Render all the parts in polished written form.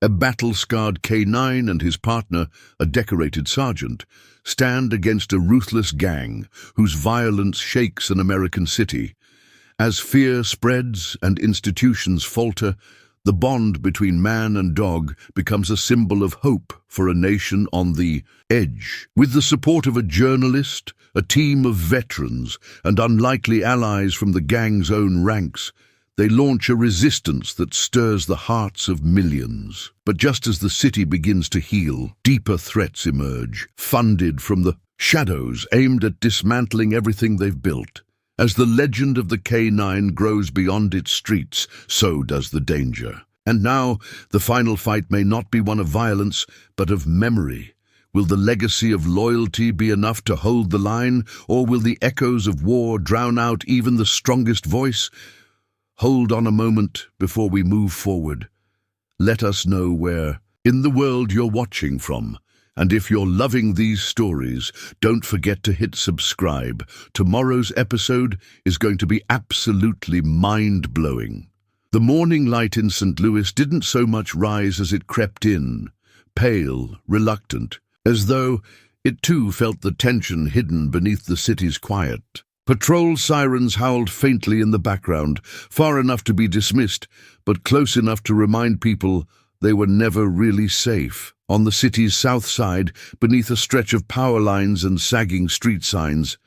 A battle-scarred K9 and his partner, a decorated sergeant, stand against a ruthless gang whose violence shakes an American city. As fear spreads and institutions falter, the bond between man and dog becomes a symbol of hope for a nation on the edge. With the support of a journalist, a team of veterans, and unlikely allies from the gang's own ranks, they launch a resistance that stirs the hearts of millions. But just as the city begins to heal, deeper threats emerge, funded from the shadows, aimed at dismantling everything they've built. As the legend of the K9 grows beyond its streets, so does the danger. And now, the final fight may not be one of violence, but of memory. Will the legacy of loyalty be enough to hold the line, or will the echoes of war drown out even the strongest voice? Hold on a moment before we move forward. Let us know where in the world you're watching from. And if you're loving these stories, don't forget to hit subscribe. Tomorrow's episode is going to be absolutely mind-blowing. The morning light in St. Louis didn't so much rise as it crept in, pale, reluctant, as though it too felt the tension hidden beneath the city's quiet. Patrol sirens howled faintly in the background, far enough to be dismissed, but close enough to remind people they were never really safe. On the city's south side, beneath a stretch of power lines and sagging street signs,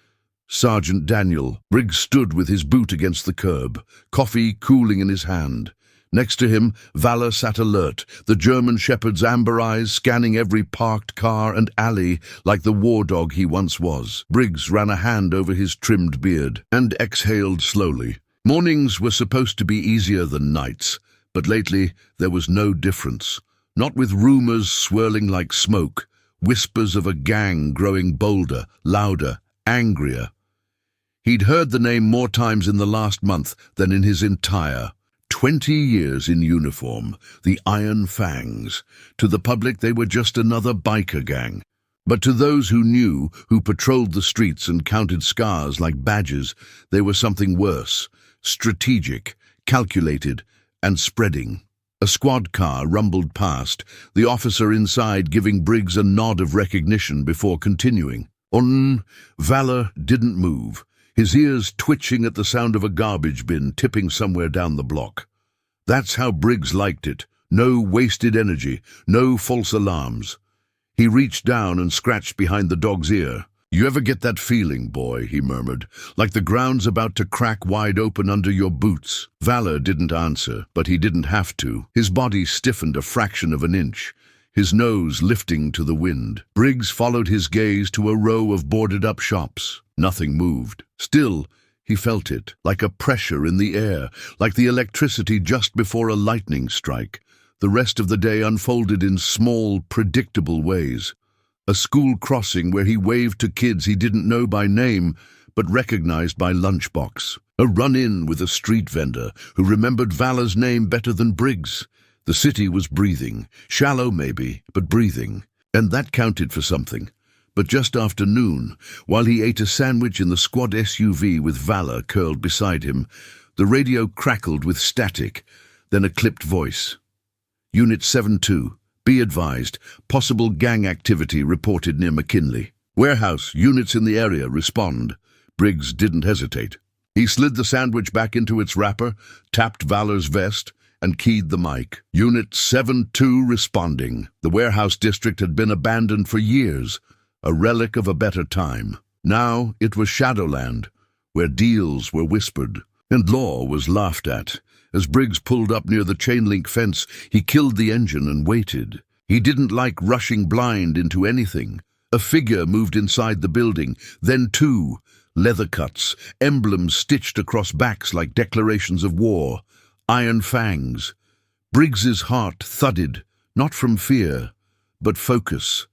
Sergeant Daniel Briggs stood with his boot against the curb, coffee cooling in his hand. Next to him, Valor sat alert, the German shepherd's amber eyes scanning every parked car and alley like the war dog he once was. Briggs ran a hand over his trimmed beard and exhaled slowly. Mornings were supposed to be easier than nights, but lately there was no difference. Not with rumors swirling like smoke, whispers of a gang growing bolder, louder, angrier. He'd heard the name more times in the last month than in his entire 20 years in uniform, the Iron Fangs. To the public, they were just another biker gang. But to those who knew, who patrolled the streets and counted scars like badges, they were something worse, strategic, calculated, and spreading. A squad car rumbled past, the officer inside giving Briggs a nod of recognition before continuing. Valor didn't move, his ears twitching at the sound of a garbage bin tipping somewhere down the block. That's how Briggs liked it. No wasted energy, no false alarms. He reached down and scratched behind the dog's ear. "You ever get that feeling, boy," he murmured, "like the ground's about to crack wide open under your boots?" Valor didn't answer, but he didn't have to. His body stiffened a fraction of an inch, his nose lifting to the wind. Briggs followed his gaze to a row of boarded-up shops. Nothing moved. Still, he felt it, like a pressure in the air, like the electricity just before a lightning strike. The rest of the day unfolded in small, predictable ways. A school crossing where he waved to kids he didn't know by name, but recognized by lunchbox. A run-in with a street vendor who remembered Valor's name better than Briggs. The city was breathing, shallow maybe, but breathing. And that counted for something. But just after noon, while he ate a sandwich in the squad SUV with Valor curled beside him, the radio crackled with static, then a clipped voice. "Unit 7-2, be advised, possible gang activity reported near McKinley. Warehouse, units in the area, respond." Briggs didn't hesitate. He slid the sandwich back into its wrapper, tapped Valor's vest, and keyed the mic. "Unit 7-2 responding." The warehouse district had been abandoned for years, a relic of a better time. Now it was Shadowland, where deals were whispered, and law was laughed at. As Briggs pulled up near the chain-link fence, he killed the engine and waited. He didn't like rushing blind into anything. A figure moved inside the building, then two, leather cuts, emblems stitched across backs like declarations of war. Iron Fangs. Briggs's heart thudded, not from fear, but focus.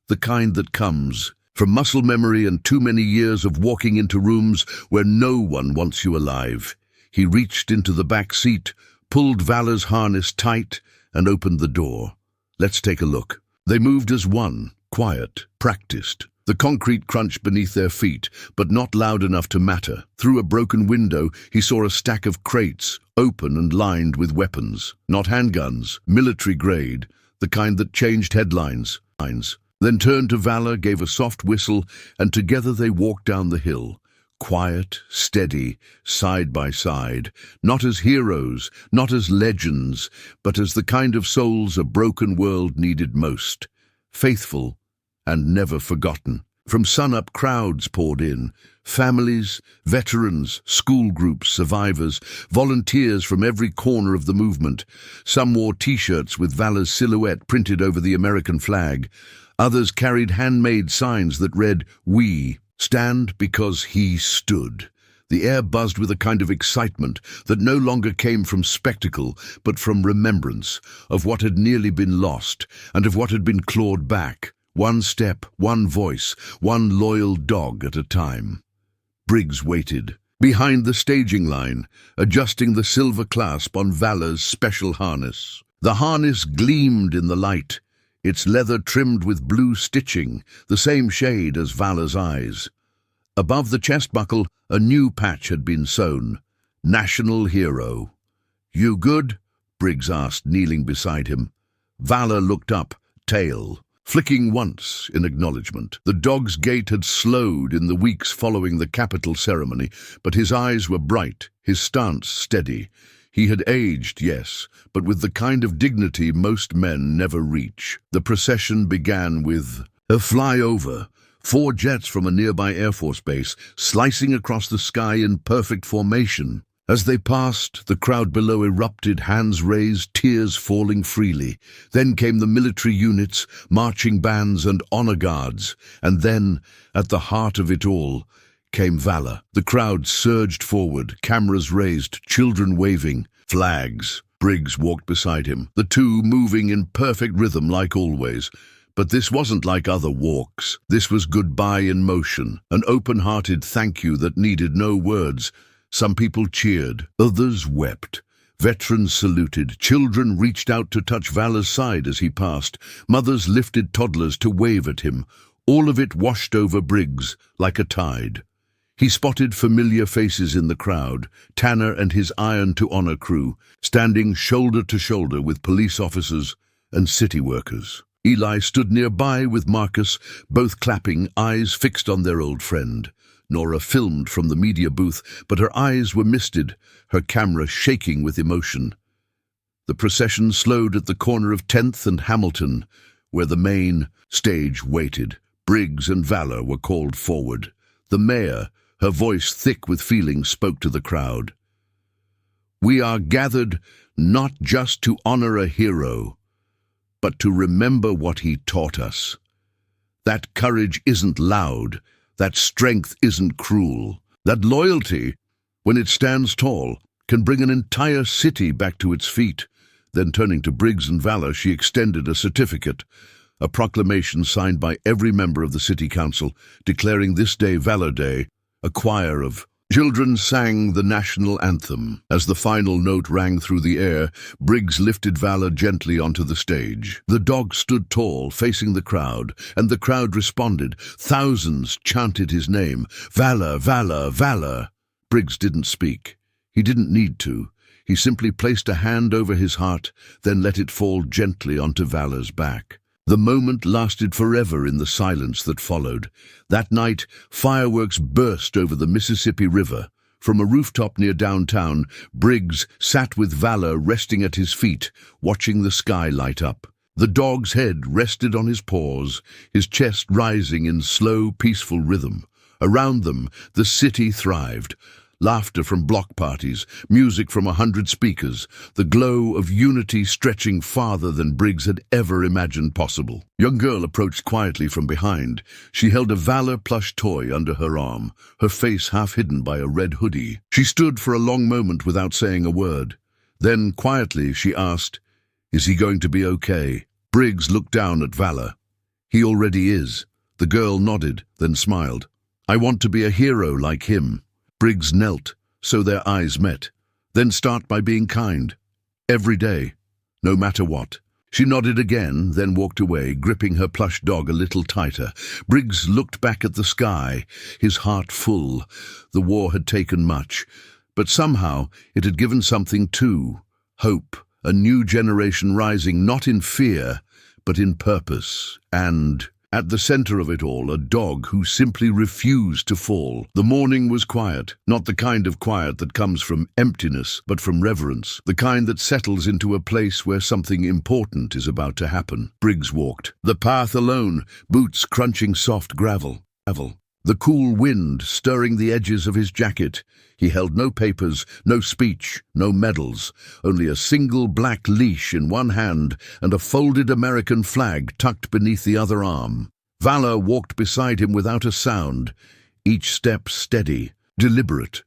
The kind that comes from muscle memory and too many years of walking into rooms where no one wants you alive. He reached into the back seat, pulled Valor's harness tight, and opened the door. "Let's take a look." They moved as one, quiet, practiced. The concrete crunched beneath their feet, but not loud enough to matter. Through a broken window, he saw a stack of crates, open and lined with weapons. Not handguns, military grade, the kind that changed headlines. Then turned to Valor, gave a soft whistle, and together they walked down the hill. Quiet, steady, side by side, not as heroes, not as legends, but as the kind of souls a broken world needed most. Faithful and never forgotten. From sunup, crowds poured in. Families, veterans, school groups, survivors, volunteers from every corner of the movement. Some wore T-shirts with Valor's silhouette printed over the American flag. Others carried handmade signs that read, "We stand because he stood." The air buzzed with a kind of excitement that no longer came from spectacle, but from remembrance of what had nearly been lost and of what had been clawed back. One step, one voice, one loyal dog at a time. Briggs waited, behind the staging line, adjusting the silver clasp on Valor's special harness. The harness gleamed in the light, its leather trimmed with blue stitching, the same shade as Valor's eyes. Above the chest buckle, a new patch had been sewn. National Hero. "You good?" Briggs asked, kneeling beside him. Valor looked up, tail flicking once in acknowledgement. The dog's gait had slowed in the weeks following the capital ceremony, but his eyes were bright, his stance steady. He had aged, yes, but with the kind of dignity most men never reach. The procession began with a flyover, 4 jets from a nearby Air Force base, slicing across the sky in perfect formation. As they passed, the crowd below erupted, hands raised, tears falling freely. Then came the military units, marching bands and honor guards. And then, at the heart of it all, came Valor. The crowd surged forward, cameras raised, children waving, flags. Briggs walked beside him, the two moving in perfect rhythm like always. But this wasn't like other walks. This was goodbye in motion, an open-hearted thank you that needed no words. Some people cheered, others wept. Veterans saluted, children reached out to touch Valor's side as he passed, mothers lifted toddlers to wave at him. All of it washed over Briggs like a tide. He spotted familiar faces in the crowd, Tanner and his Iron to Honor crew, standing shoulder to shoulder with police officers and city workers. Eli stood nearby with Marcus, both clapping, eyes fixed on their old friend. Nora filmed from the media booth, but her eyes were misted, her camera shaking with emotion. The procession slowed at the corner of 10th and Hamilton, where the main stage waited. Briggs and Valor were called forward. The mayor, her voice thick with feeling, spoke to the crowd. "We are gathered not just to honor a hero, but to remember what he taught us. That courage isn't loud. That strength isn't cruel. That loyalty, when it stands tall, can bring an entire city back to its feet." Then turning to Briggs and Valor, she extended a certificate, a proclamation signed by every member of the city council, declaring this day Valor Day. A choir of children sang the national anthem. As the final note rang through the air, Briggs lifted Valor gently onto the stage. The dog stood tall, facing the crowd, and the crowd responded. Thousands chanted his name. "Valor, Valor, Valor." Briggs didn't speak. He didn't need to. He simply placed a hand over his heart, then let it fall gently onto Valor's back. The moment lasted forever in the silence that followed. That night, fireworks burst over the Mississippi River. From a rooftop near downtown, Briggs sat with Valor resting at his feet, watching the sky light up. The dog's head rested on his paws, his chest rising in slow, peaceful rhythm. Around them, the city thrived. Laughter from block parties, music from 100 speakers, the glow of unity stretching farther than Briggs had ever imagined possible. A young girl approached quietly from behind. She held a Valor plush toy under her arm, her face half hidden by a red hoodie. She stood for a long moment without saying a word. Then, quietly, she asked, "Is he going to be okay?" Briggs looked down at Valor. "He already is." The girl nodded, then smiled. "I want to be a hero like him." Briggs knelt, so their eyes met. "Then start by being kind. Every day, no matter what." She nodded again, then walked away, gripping her plush dog a little tighter. Briggs looked back at the sky, his heart full. The war had taken much, but somehow it had given something too. Hope, a new generation rising not in fear, but in purpose. And at the center of it all, a dog who simply refused to fall. The morning was quiet, not the kind of quiet that comes from emptiness, but from reverence, the kind that settles into a place where something important is about to happen. Briggs walked, the path alone, boots crunching soft gravel. The cool wind stirring the edges of his jacket. He held no papers, no speech, no medals, only a single black leash in one hand and a folded American flag tucked beneath the other arm. Valor walked beside him without a sound, each step steady, deliberate.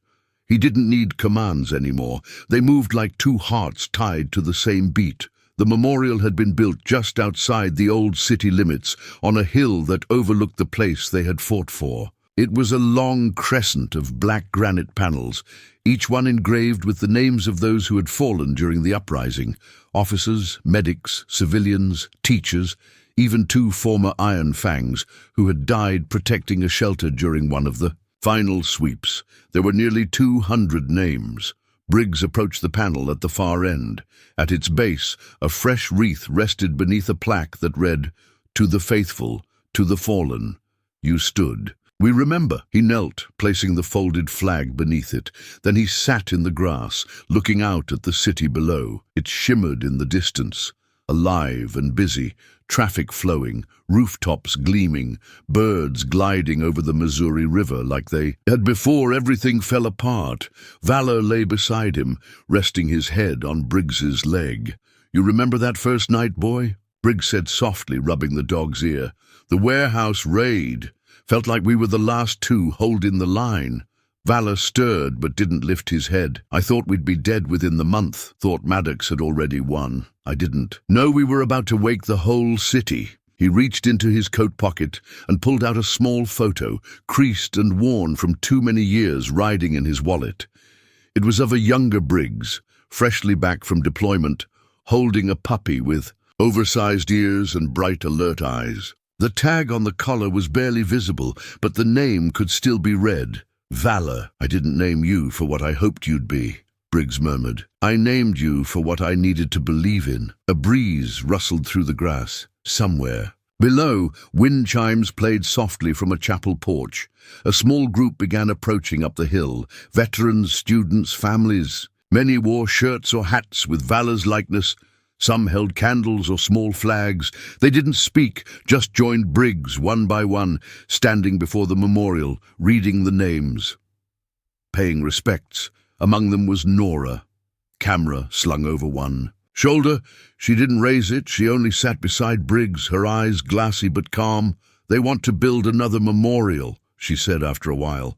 He didn't need commands anymore. They moved like two hearts tied to the same beat. The memorial had been built just outside the old city limits, on a hill that overlooked the place they had fought for. It was a long crescent of black granite panels, each one engraved with the names of those who had fallen during the uprising: officers, medics, civilians, teachers, even two former Iron Fangs who had died protecting a shelter during one of the final sweeps. There were nearly 200 names. Briggs approached the panel at the far end. At its base, a fresh wreath rested beneath a plaque that read, "To the faithful, to the fallen, you stood." "We remember." He knelt, placing the folded flag beneath it. Then he sat in the grass, looking out at the city below. It shimmered in the distance, alive and busy, traffic flowing, rooftops gleaming, birds gliding over the Missouri River like they had before everything fell apart. Valor lay beside him, resting his head on Briggs's leg. "You remember that first night, boy?" Briggs said softly, rubbing the dog's ear. "The warehouse raid. Felt like we were the last two holding the line." Valor stirred but didn't lift his head. "I thought we'd be dead within the month. Thought Maddox had already won. I didn't know we were about to wake the whole city." He reached into his coat pocket and pulled out a small photo, creased and worn from too many years riding in his wallet. It was of a younger Briggs, freshly back from deployment, holding a puppy with oversized ears and bright, alert eyes. The tag on the collar was barely visible, but the name could still be read. "Valor. I didn't name you for what I hoped you'd be," Briggs murmured. "I named you for what I needed to believe in." A breeze rustled through the grass. Somewhere below, wind chimes played softly from a chapel porch. A small group began approaching up the hill. Veterans, students, families. Many wore shirts or hats with Valor's likeness. Some held candles or small flags. They didn't speak, just joined Briggs one by one, standing before the memorial, reading the names, paying respects. Among them was Nora, camera slung over one shoulder. She didn't raise it, she only sat beside Briggs, her eyes glassy but calm. "They want to build another memorial," she said after a while.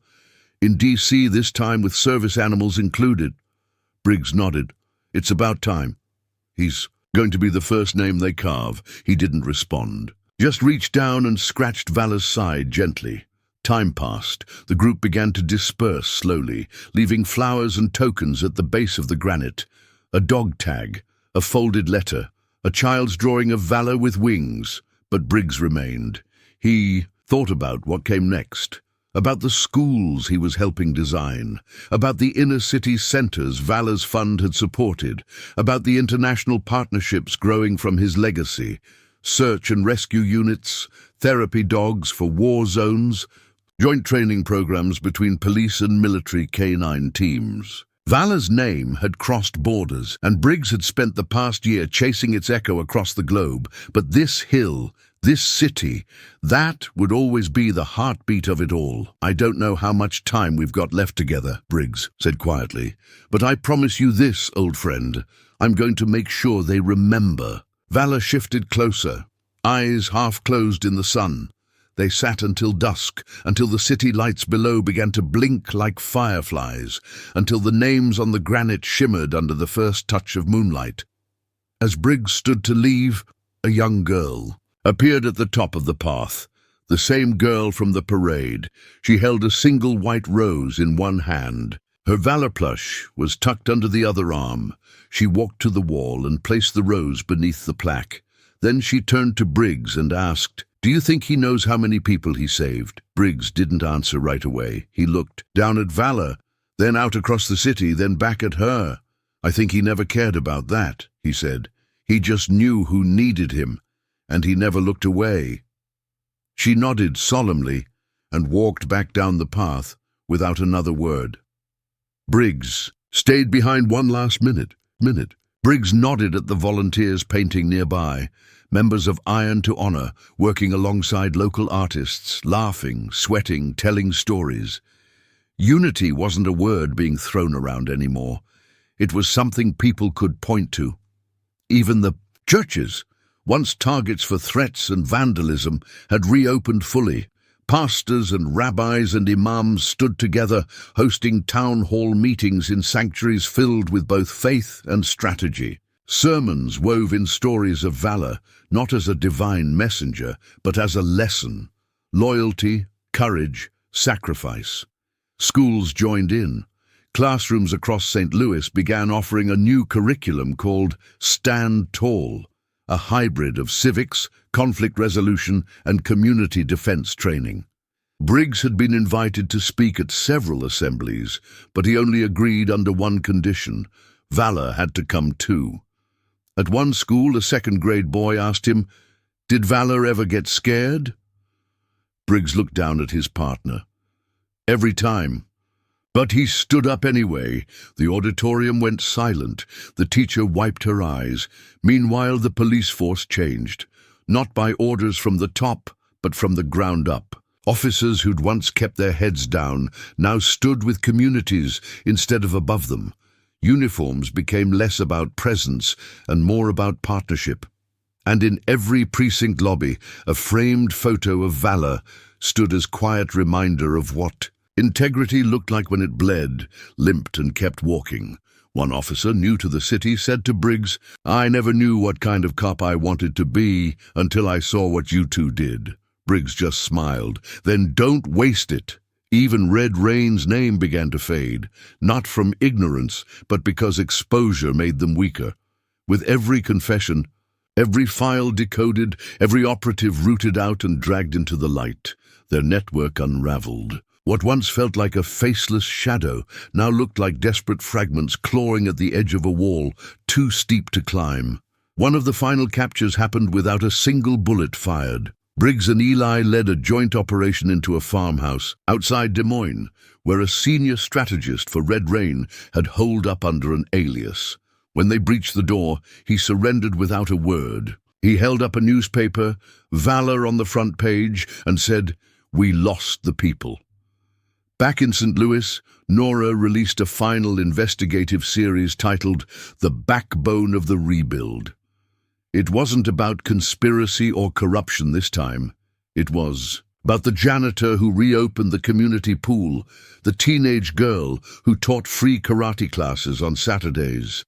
"In D.C. this time with service animals included." Briggs nodded. "It's about time. He's going to be the first name they carve." He didn't respond. Just reached down and scratched Valor's side gently. Time passed. The group began to disperse slowly, leaving flowers and tokens at the base of the granite. A dog tag, a folded letter, a child's drawing of Valor with wings. But Briggs remained. He thought about what came next. About the schools he was helping design, about the inner city centers Valor's fund had supported, about the international partnerships growing from his legacy, search and rescue units, therapy dogs for war zones, joint training programs between police and military canine teams. Valor's name had crossed borders, and Briggs had spent the past year chasing its echo across the globe. But this hill, this city, that would always be the heartbeat of it all. "I don't know how much time we've got left together," Briggs said quietly, "but I promise you this, old friend. I'm going to make sure they remember." Valor shifted closer, eyes half closed in the sun. They sat until dusk, until the city lights below began to blink like fireflies, until the names on the granite shimmered under the first touch of moonlight. As Briggs stood to leave, a young girl appeared at the top of the path, the same girl from the parade. She held a single white rose in one hand. Her valor plush was tucked under the other arm. She walked to the wall and placed the rose beneath the plaque. Then she turned to Briggs and asked, "Do you think he knows how many people he saved?" Briggs didn't answer right away. He looked down at Valor, then out across the city, then back at her. "I think he never cared about that," he said. "He just knew who needed him, and he never looked away." She nodded solemnly and walked back down the path without another word. Briggs stayed behind one last minute. Briggs nodded at the volunteers painting nearby, members of Iron to Honor working alongside local artists, laughing, sweating, telling stories. Unity wasn't a word being thrown around anymore. It was something people could point to. Even the churches, once targets for threats and vandalism, had reopened fully. Pastors and rabbis and imams stood together, hosting town hall meetings in sanctuaries filled with both faith and strategy. Sermons wove in stories of valor, not as a divine messenger, but as a lesson: loyalty, courage, sacrifice. Schools joined in. Classrooms across St. Louis began offering a new curriculum called Stand Tall, a hybrid of civics, conflict resolution, and community defense training. Briggs had been invited to speak at several assemblies, but he only agreed under one condition: valor had to come too. At one school, a second-grade boy asked him, "Did Valor ever get scared?" Briggs looked down at his partner. "Every time." But he stood up anyway. The auditorium went silent. The teacher wiped her eyes. Meanwhile, the police force changed. Not by orders from the top, but from the ground up. Officers who'd once kept their heads down now stood with communities instead of above them. Uniforms became less about presence and more about partnership. And in every precinct lobby, a framed photo of valor stood as quiet reminder of what integrity looked like when it bled, limped, and kept walking. One officer, new to the city, said to Briggs, "I never knew what kind of cop I wanted to be until I saw what you two did." Briggs just smiled. "Then don't waste it." Even Red Rain's name began to fade, not from ignorance, but because exposure made them weaker. With every confession, every file decoded, every operative rooted out and dragged into the light, their network unraveled. What once felt like a faceless shadow now looked like desperate fragments clawing at the edge of a wall, too steep to climb. One of the final captures happened without a single bullet fired. Briggs and Eli led a joint operation into a farmhouse outside Des Moines, where a senior strategist for Red Rain had holed up under an alias. When they breached the door, he surrendered without a word. He held up a newspaper, Valor on the front page, and said, "We lost the people." Back in St. Louis, Nora released a final investigative series titled The Backbone of the Rebuild. It wasn't about conspiracy or corruption this time. It was about the janitor who reopened the community pool, the teenage girl who taught free karate classes on Saturdays,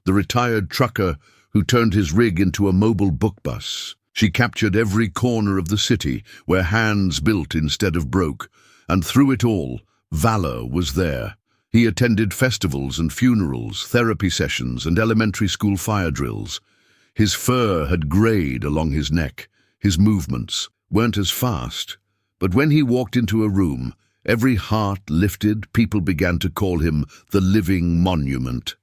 the retired trucker who turned his rig into a mobile book bus. She captured every corner of the city where hands built instead of broke, and through it all, valor was there. He attended festivals and funerals, therapy sessions, and elementary school fire drills. His fur had grayed along his neck. His movements weren't as fast. But when he walked into a room, every heart lifted. People began to call him the living monument.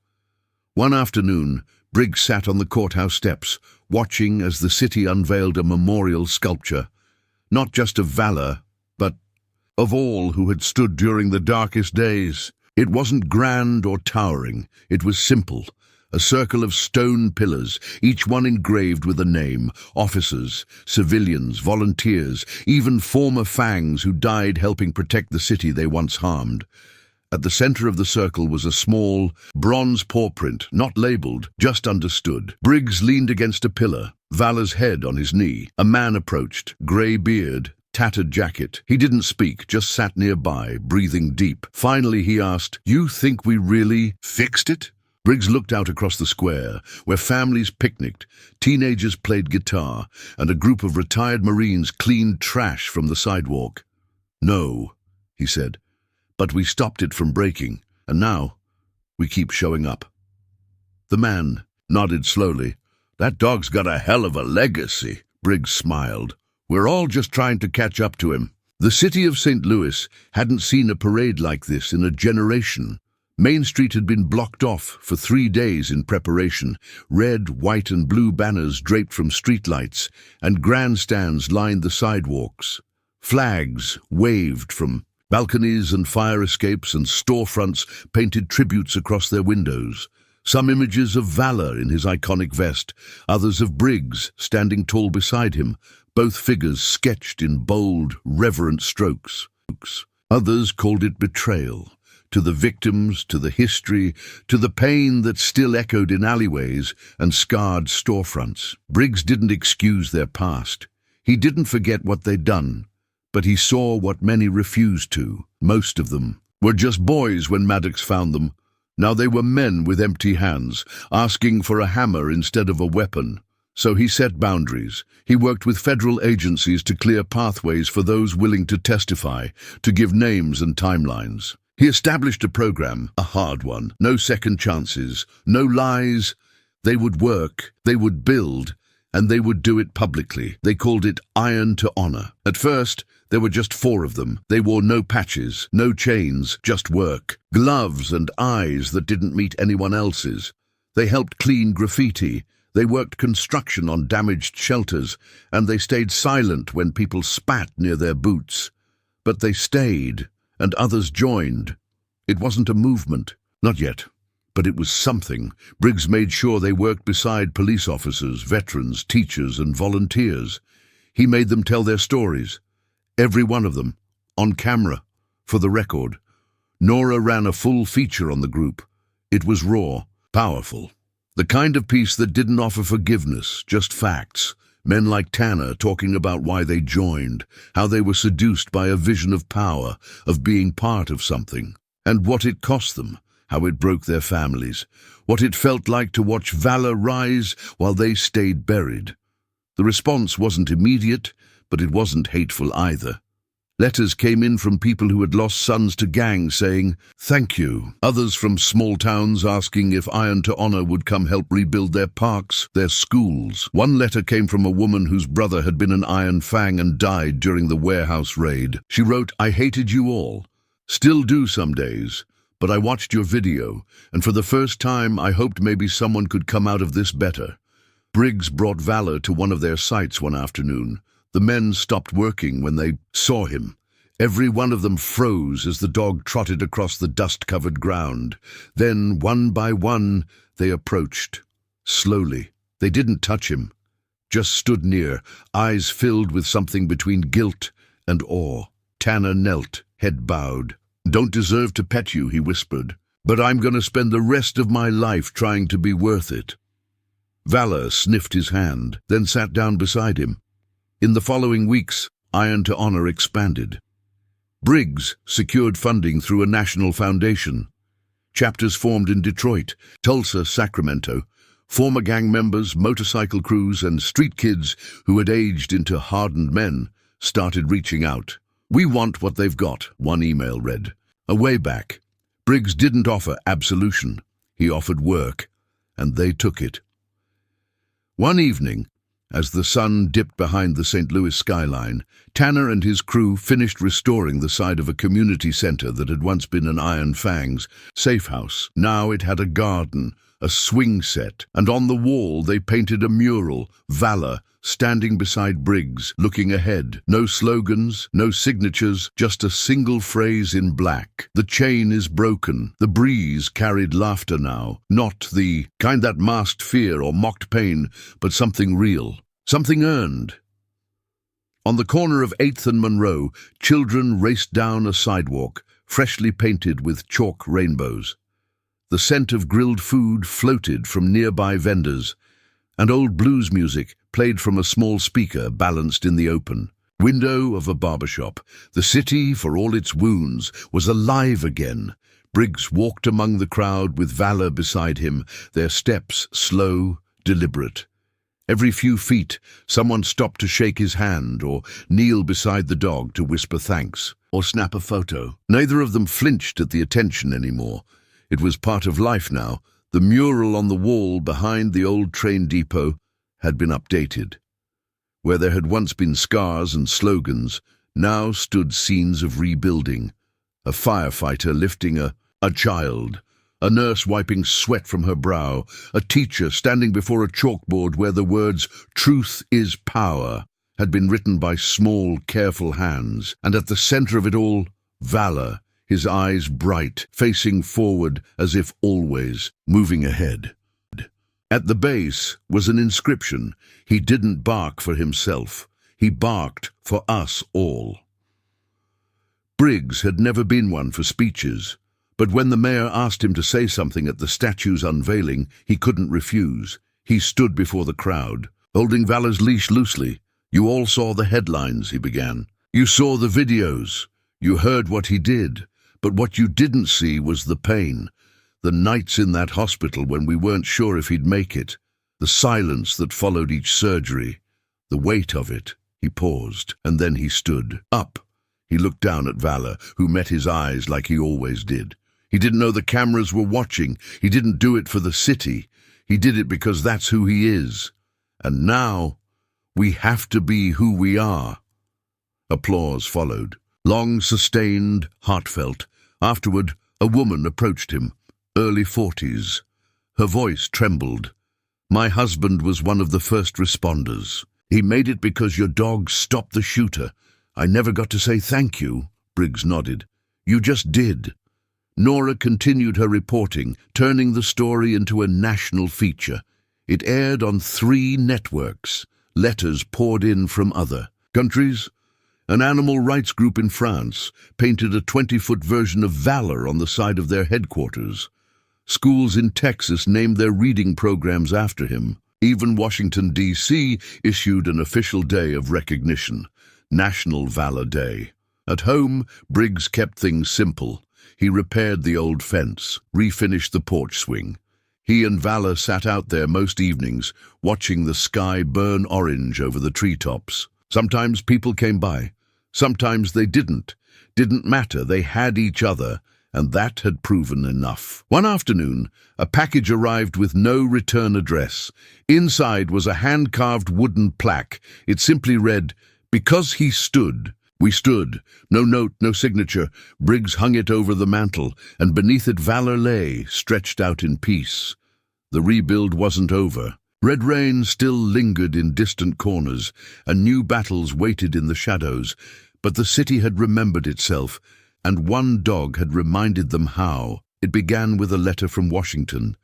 One afternoon, Briggs sat on the courthouse steps, watching as the city unveiled a memorial sculpture, not just of valor, but of all who had stood during the darkest days. It wasn't grand or towering. It was simple. A circle of stone pillars, each one engraved with a name: officers, civilians, volunteers, even former fangs who died helping protect the city they once harmed. At the center of the circle was a small, bronze paw print, not labeled, just understood. Briggs leaned against a pillar, Valor's head on his knee. A man approached, gray beard, tattered jacket. He didn't speak, just sat nearby, breathing deep. Finally he asked, "You think we really fixed it?" Briggs looked out across the square, where families picnicked, teenagers played guitar, and a group of retired Marines cleaned trash from the sidewalk. "No," he said, "but we stopped it from breaking, And now, we keep showing up. The man nodded slowly. That dog's got a hell of a legacy, Briggs smiled. We're all just trying to catch up to him. The city of St. Louis hadn't seen a parade like this in a generation. Main Street had been blocked off for 3 days in preparation, red, white and blue banners draped from streetlights, and grandstands lined the sidewalks. Flags waved from balconies and fire escapes, and storefronts painted tributes across their windows. Some images of Valor in his iconic vest, others of Briggs standing tall beside him, both figures sketched in bold, reverent strokes. Others called it betrayal. To the victims, to the history, to the pain that still echoed in alleyways and scarred storefronts. Briggs didn't excuse their past. He didn't forget what they'd done, but he saw what many refused to. Most of them were just boys when Maddox found them. Now they were men with empty hands, asking for a hammer instead of a weapon. So he set boundaries. He worked with federal agencies to clear pathways for those willing to testify, to give names and timelines. He established a program, a hard one, no second chances, no lies. They would work, they would build, and they would do it publicly. They called it Iron to Honor. At first, there were just 4 of them. They wore no patches, no chains, just work. Gloves and eyes that didn't meet anyone else's. They helped clean graffiti. They worked construction on damaged shelters, and they stayed silent when people spat near their boots. But they stayed, and others joined. It wasn't a movement. Not yet. But it was something. Briggs made sure they worked beside police officers, veterans, teachers, and volunteers. He made them tell their stories. Every one of them, on camera, for the record. Nora ran a full feature on the group. It was raw, powerful. The kind of piece that didn't offer forgiveness, just facts. Men like Tanner talking about why they joined, how they were seduced by a vision of power, of being part of something, and what it cost them, how it broke their families, what it felt like to watch Valor rise while they stayed buried. The response wasn't immediate, but it wasn't hateful either. Letters came in from people who had lost sons to gangs saying, "Thank you." Others from small towns asking if Iron to Honor would come help rebuild their parks, their schools. One letter came from a woman whose brother had been an Iron Fang and died during the warehouse raid. She wrote, "I hated you all. Still do some days. But I watched your video, and for the first time I hoped maybe someone could come out of this better." Briggs brought Valor to one of their sites one afternoon. The men stopped working when they saw him. Every one of them froze as the dog trotted across the dust-covered ground. Then, one by one, they approached. Slowly. They didn't touch him, just stood near, eyes filled with something between guilt and awe. Tanner knelt, head bowed. "Don't deserve to pet you," he whispered, "but I'm going to spend the rest of my life trying to be worth it." Valor sniffed his hand, then sat down beside him. In the following weeks, Iron to Honor expanded. Briggs secured funding through a national foundation. Chapters formed in Detroit, Tulsa, Sacramento. Former gang members, motorcycle crews, and street kids who had aged into hardened men started reaching out. "We want what they've got," one email read. A way back. Briggs didn't offer absolution. He offered work, and they took it. One evening, as the sun dipped behind the St. Louis skyline, Tanner and his crew finished restoring the side of a community center that had once been an Iron Fang's safe house. Now it had a garden, a swing set, and on the wall they painted a mural, Valor, standing beside Briggs, looking ahead. No slogans, no signatures, just a single phrase in black. "The chain is broken." The breeze carried laughter now, not the kind that masked fear or mocked pain, but something real, something earned. On the corner of 8th and Monroe, children raced down a sidewalk, freshly painted with chalk rainbows. The scent of grilled food floated from nearby vendors, and old blues music played from a small speaker balanced in the open window of a barbershop. The city, for all its wounds, was alive again. Briggs walked among the crowd with Valor beside him, their steps slow, deliberate. Every few feet, someone stopped to shake his hand or kneel beside the dog to whisper thanks or snap a photo. Neither of them flinched at the attention anymore. It was part of life now. The mural on the wall behind the old train depot had been updated. Where there had once been scars and slogans, now stood scenes of rebuilding. A firefighter lifting a child, a nurse wiping sweat from her brow, a teacher standing before a chalkboard where the words "Truth is power" had been written by small, careful hands, and at the center of it all, Valor, his eyes bright, facing forward as if always moving ahead. At the base was an inscription. He didn't bark for himself. He barked for us all. Briggs had never been one for speeches, but when the mayor asked him to say something at the statue's unveiling, he couldn't refuse. He stood before the crowd, holding Valor's leash loosely. "You all saw the headlines," he began. "You saw the videos. You heard what he did. But what you didn't see was the pain. The nights in that hospital when we weren't sure if he'd make it. The silence that followed each surgery. The weight of it." He paused, and then he stood up. He looked down at Valor, who met his eyes like he always did. He didn't know the cameras were watching. He didn't do it for the city. He did it because that's who he is. And now, we have to be who we are. Applause followed. Long, sustained, heartfelt. Afterward, a woman approached him, early 40s. Her voice trembled. "My husband was one of the first responders. He made it because your dog stopped the shooter. I never got to say thank you." Briggs nodded. "You just did." Nora continued her reporting, turning the story into a national feature. It aired on 3 networks. Letters poured in from other countries. An animal rights group in France painted a 20-foot version of Valor on the side of their headquarters. Schools in Texas named their reading programs after him. Even Washington, D.C. issued an official day of recognition, National Valor Day. At home, Briggs kept things simple. He repaired the old fence, refinished the porch swing. He and Valor sat out there most evenings, watching the sky burn orange over the treetops. Sometimes people came by. Sometimes they didn't. Didn't matter, they had each other, and that had proven enough. One afternoon, a package arrived with no return address. Inside was a hand-carved wooden plaque. It simply read, "Because he stood, we stood." No note, no signature. Briggs hung it over the mantel, and beneath it Valor lay, stretched out in peace. The rebuild wasn't over. Red rain still lingered in distant corners, and new battles waited in the shadows, but the city had remembered itself, and one dog had reminded them how. It began with a letter from Washington,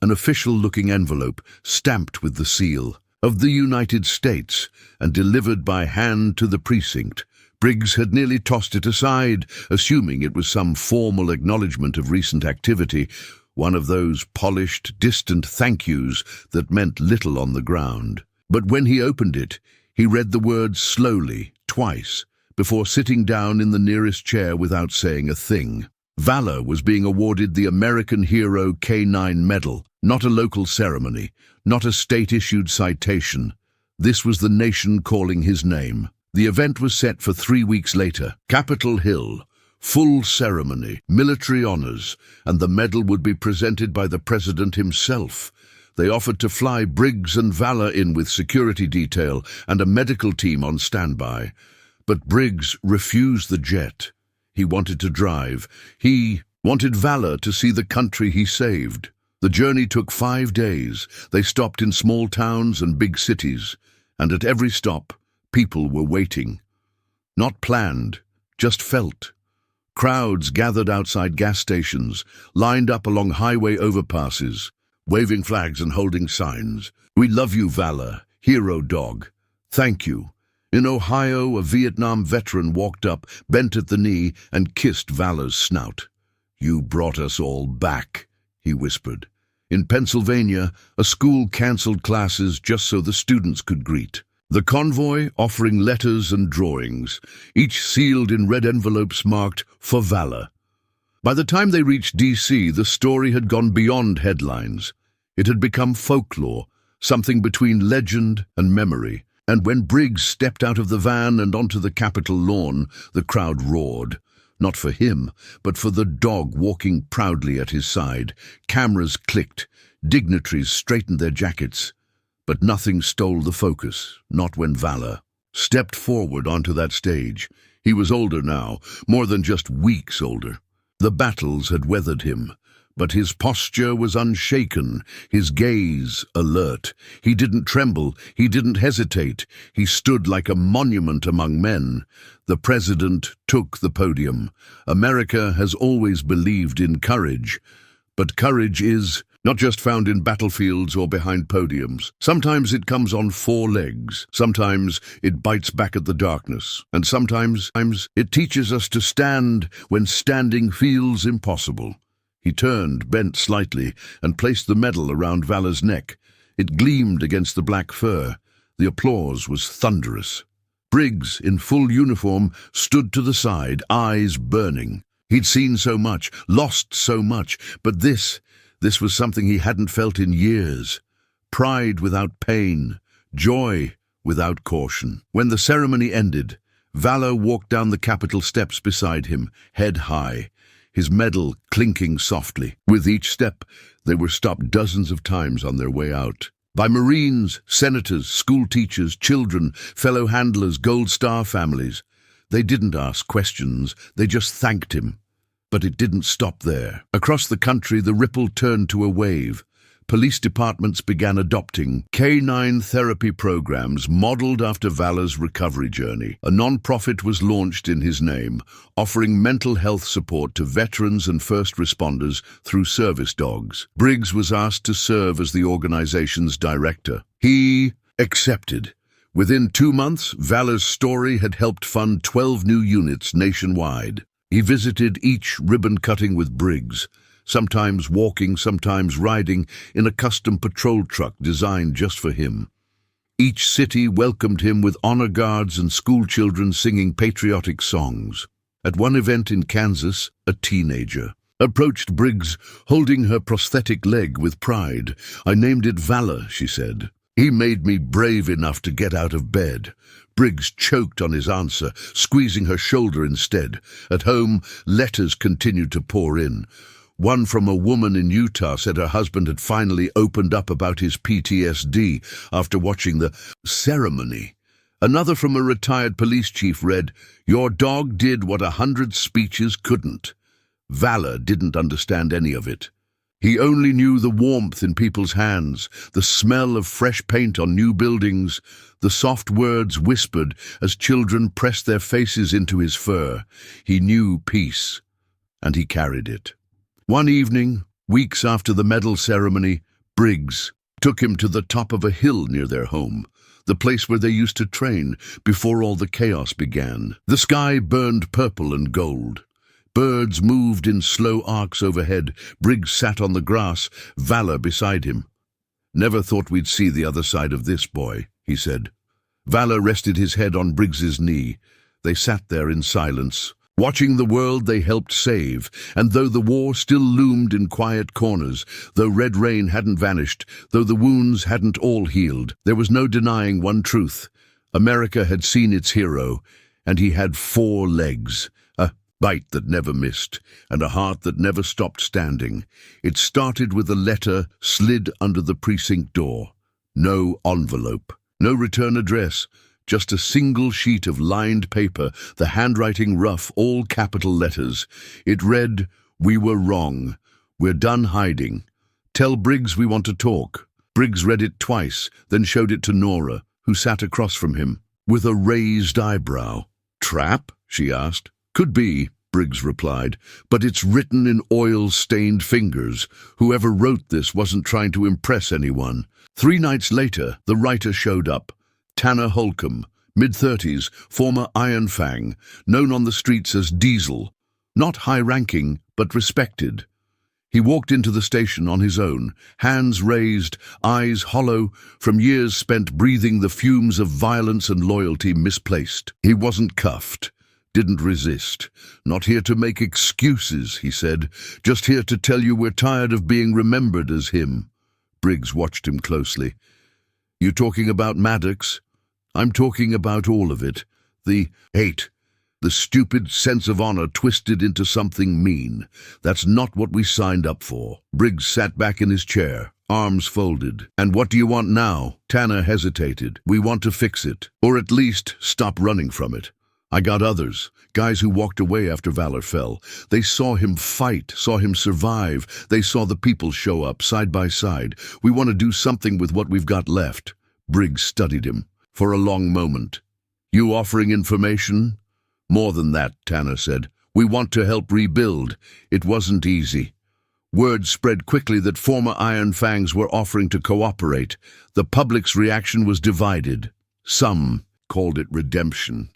an official-looking envelope stamped with the seal of the United States and delivered by hand to the precinct. Briggs had nearly tossed it aside, assuming it was some formal acknowledgement of recent activity, one of those polished, distant thank yous that meant little on the ground. But when he opened it, he read the words slowly, twice, before sitting down in the nearest chair without saying a thing. Valor was being awarded the American Hero K9 Medal, not a local ceremony, not a state-issued citation. This was the nation calling his name. The event was set for 3 weeks later, Capitol Hill. Full ceremony, military honors, and the medal would be presented by the president himself. They offered to fly Briggs and Valor in with security detail and a medical team on standby. But Briggs refused the jet. He wanted to drive. He wanted Valor to see the country he saved. The journey took 5 days. They stopped in small towns and big cities, and at every stop, people were waiting. Not planned, just felt. Crowds gathered outside gas stations, lined up along highway overpasses, waving flags and holding signs. "We love you, Valor, hero dog. Thank you." In Ohio, a Vietnam veteran walked up, bent at the knee, and kissed Valor's snout. "You brought us all back," he whispered. In Pennsylvania, a school canceled classes just so the students could greet. The convoy offering letters and drawings, each sealed in red envelopes marked "For Valor." By the time they reached D.C., the story had gone beyond headlines. It had become folklore, something between legend and memory. And when Briggs stepped out of the van and onto the Capitol lawn, the crowd roared. Not for him, but for the dog walking proudly at his side. Cameras clicked, dignitaries straightened their jackets. But nothing stole the focus, not when Valor stepped forward onto that stage. He was older now, more than just weeks older. The battles had weathered him, but his posture was unshaken, his gaze alert. He didn't tremble, he didn't hesitate. He stood like a monument among men. The president took the podium. America has always believed in courage, but courage is not just found in battlefields or behind podiums. Sometimes it comes on four legs. Sometimes it bites back at the darkness. And sometimes it teaches us to stand when standing feels impossible. He turned, bent slightly, and placed the medal around Valor's neck. It gleamed against the black fur. The applause was thunderous. Briggs, in full uniform, stood to the side, eyes burning. He'd seen so much, lost so much, but this was something he hadn't felt in years. Pride without pain, joy without caution. When the ceremony ended, Valor walked down the Capitol steps beside him, head high, his medal clinking softly. With each step, they were stopped dozens of times on their way out. By Marines, senators, school teachers, children, fellow handlers, Gold Star families. They didn't ask questions, they just thanked him. But it didn't stop there. Across the country, the ripple turned to a wave. Police departments began adopting canine therapy programs modeled after Valor's recovery journey. A non-profit was launched in his name, offering mental health support to veterans and first responders through service dogs. Briggs was asked to serve as the organization's director. He accepted. Within 2 months, Valor's story had helped fund 12 new units nationwide. He visited each ribbon-cutting with Briggs, sometimes walking, sometimes riding in a custom patrol truck designed just for him. Each city welcomed him with honor guards and schoolchildren singing patriotic songs. At one event in Kansas, a teenager approached Briggs, holding her prosthetic leg with pride. "I named it Valor," she said. "He made me brave enough to get out of bed." Briggs choked on his answer, squeezing her shoulder instead. At home, letters continued to pour in. One from a woman in Utah said her husband had finally opened up about his PTSD after watching the ceremony. Another from a retired police chief read, "Your dog did what 100 speeches couldn't." Valor didn't understand any of it. He only knew the warmth in people's hands, the smell of fresh paint on new buildings, the soft words whispered as children pressed their faces into his fur. He knew peace, and he carried it. One evening, weeks after the medal ceremony, Briggs took him to the top of a hill near their home, the place where they used to train before all the chaos began. The sky burned purple and gold. Birds moved in slow arcs overhead. Briggs sat on the grass, Valor beside him. "Never thought we'd see the other side of this, boy," he said. Valor rested his head on Briggs's knee. They sat there in silence, watching the world they helped save, and though the war still loomed in quiet corners, though Red Rain hadn't vanished, though the wounds hadn't all healed, there was no denying one truth. America had seen its hero, and he had 4 legs. A bite that never missed, and a heart that never stopped standing. It started with a letter slid under the precinct door. No envelope, no return address, just a single sheet of lined paper, the handwriting rough, all capital letters. It read, "We were wrong. We're done hiding. Tell Briggs we want to talk." Briggs read it twice, then showed it to Nora, who sat across from him, with a raised eyebrow. "Trap?" she asked. "Could be," Briggs replied, "but it's written in oil-stained fingers. Whoever wrote this wasn't trying to impress anyone." 3 nights later, the writer showed up. Tanner Holcomb, mid-30s, former Iron Fang, known on the streets as Diesel. Not high-ranking, but respected. He walked into the station on his own, hands raised, eyes hollow, from years spent breathing the fumes of violence and loyalty misplaced. He wasn't cuffed. Didn't resist. "Not here to make excuses," he said. "Just here to tell you we're tired of being remembered as him." Briggs watched him closely. "You talking about Maddox?" "I'm talking about all of it. The hate. The stupid sense of honor twisted into something mean. That's not what we signed up for. Briggs sat back in his chair, arms folded. And what do you want now? Tanner hesitated. We want to fix it, or at least stop running from it. I got others, guys who walked away after Valor fell. They saw him fight, saw him survive. They saw the people show up side by side. We want to do something with what we've got left. Briggs studied him for a long moment. You offering information? More than that, Tanner said. We want to help rebuild. It wasn't easy. Word spread quickly that former Iron Fangs were offering to cooperate. The public's reaction was divided. Some called it redemption,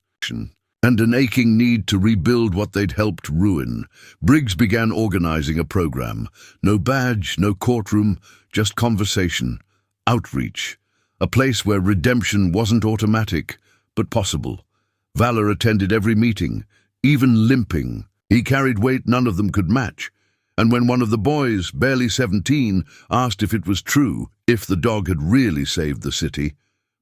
and an aching need to rebuild what they'd helped ruin. Briggs began organizing a program. No badge, no courtroom, just conversation, outreach. A place where redemption wasn't automatic, but possible. Valor attended every meeting, even limping. He carried weight none of them could match. And when one of the boys, barely 17, asked if it was true, if the dog had really saved the city,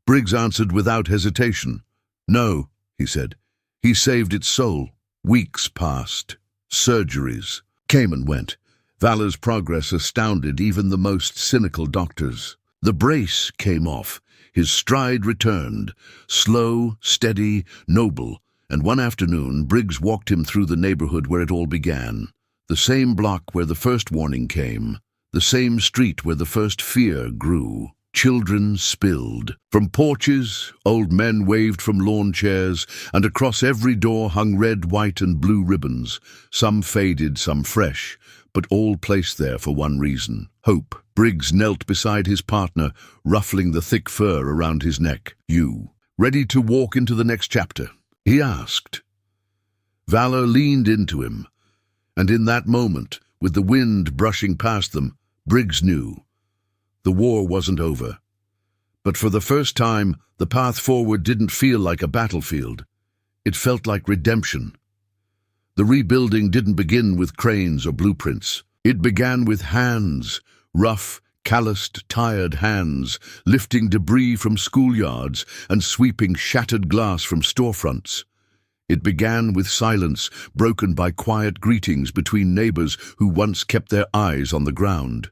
Briggs answered without hesitation. No, he said. He saved its soul. Weeks passed. Surgeries came and went. Valor's progress astounded even the most cynical doctors. The brace came off. His stride returned, slow, steady, noble, and one afternoon Briggs walked him through the neighborhood where it all began. The same block where the first warning came, the same street where the first fear grew. Children spilled. From porches, old men waved from lawn chairs, and across every door hung red, white, and blue ribbons, some faded, some fresh, but all placed there for one reason: hope. Briggs knelt beside his partner, ruffling the thick fur around his neck. You, ready to walk into the next chapter? He asked. Valor leaned into him, and in that moment, with the wind brushing past them, Briggs knew. The war wasn't over. But for the first time, the path forward didn't feel like a battlefield. It felt like redemption. The rebuilding didn't begin with cranes or blueprints. It began with hands, rough, calloused, tired hands, lifting debris from schoolyards and sweeping shattered glass from storefronts. It began with silence, broken by quiet greetings between neighbors who once kept their eyes on the ground.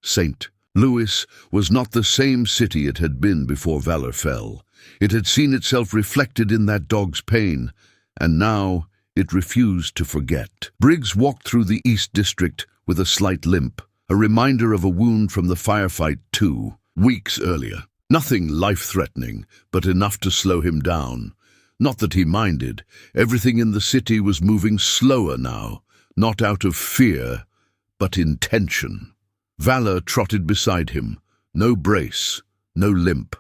St. Louis was not the same city it had been before Valor fell. It had seen itself reflected in that dog's pain, and now it refused to forget. Briggs walked through the East District with a slight limp, a reminder of a wound from the firefight 2 weeks earlier. Nothing life-threatening, but enough to slow him down. Not that he minded. Everything in the city was moving slower now, not out of fear, but intention. Valor trotted beside him. No brace, no limp.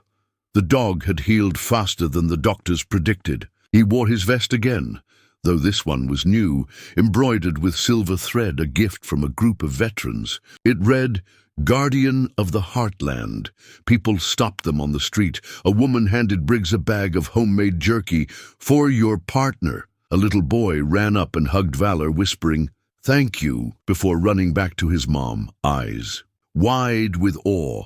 The dog had healed faster than the doctors predicted. He wore his vest again, though this one was new, embroidered with silver thread, a gift from a group of veterans. It read, Guardian of the Heartland. People stopped them on the street. A woman handed Briggs a bag of homemade jerky. For your partner. A little boy ran up and hugged Valor, whispering, Thank you, before running back to his mom, eyes wide with awe.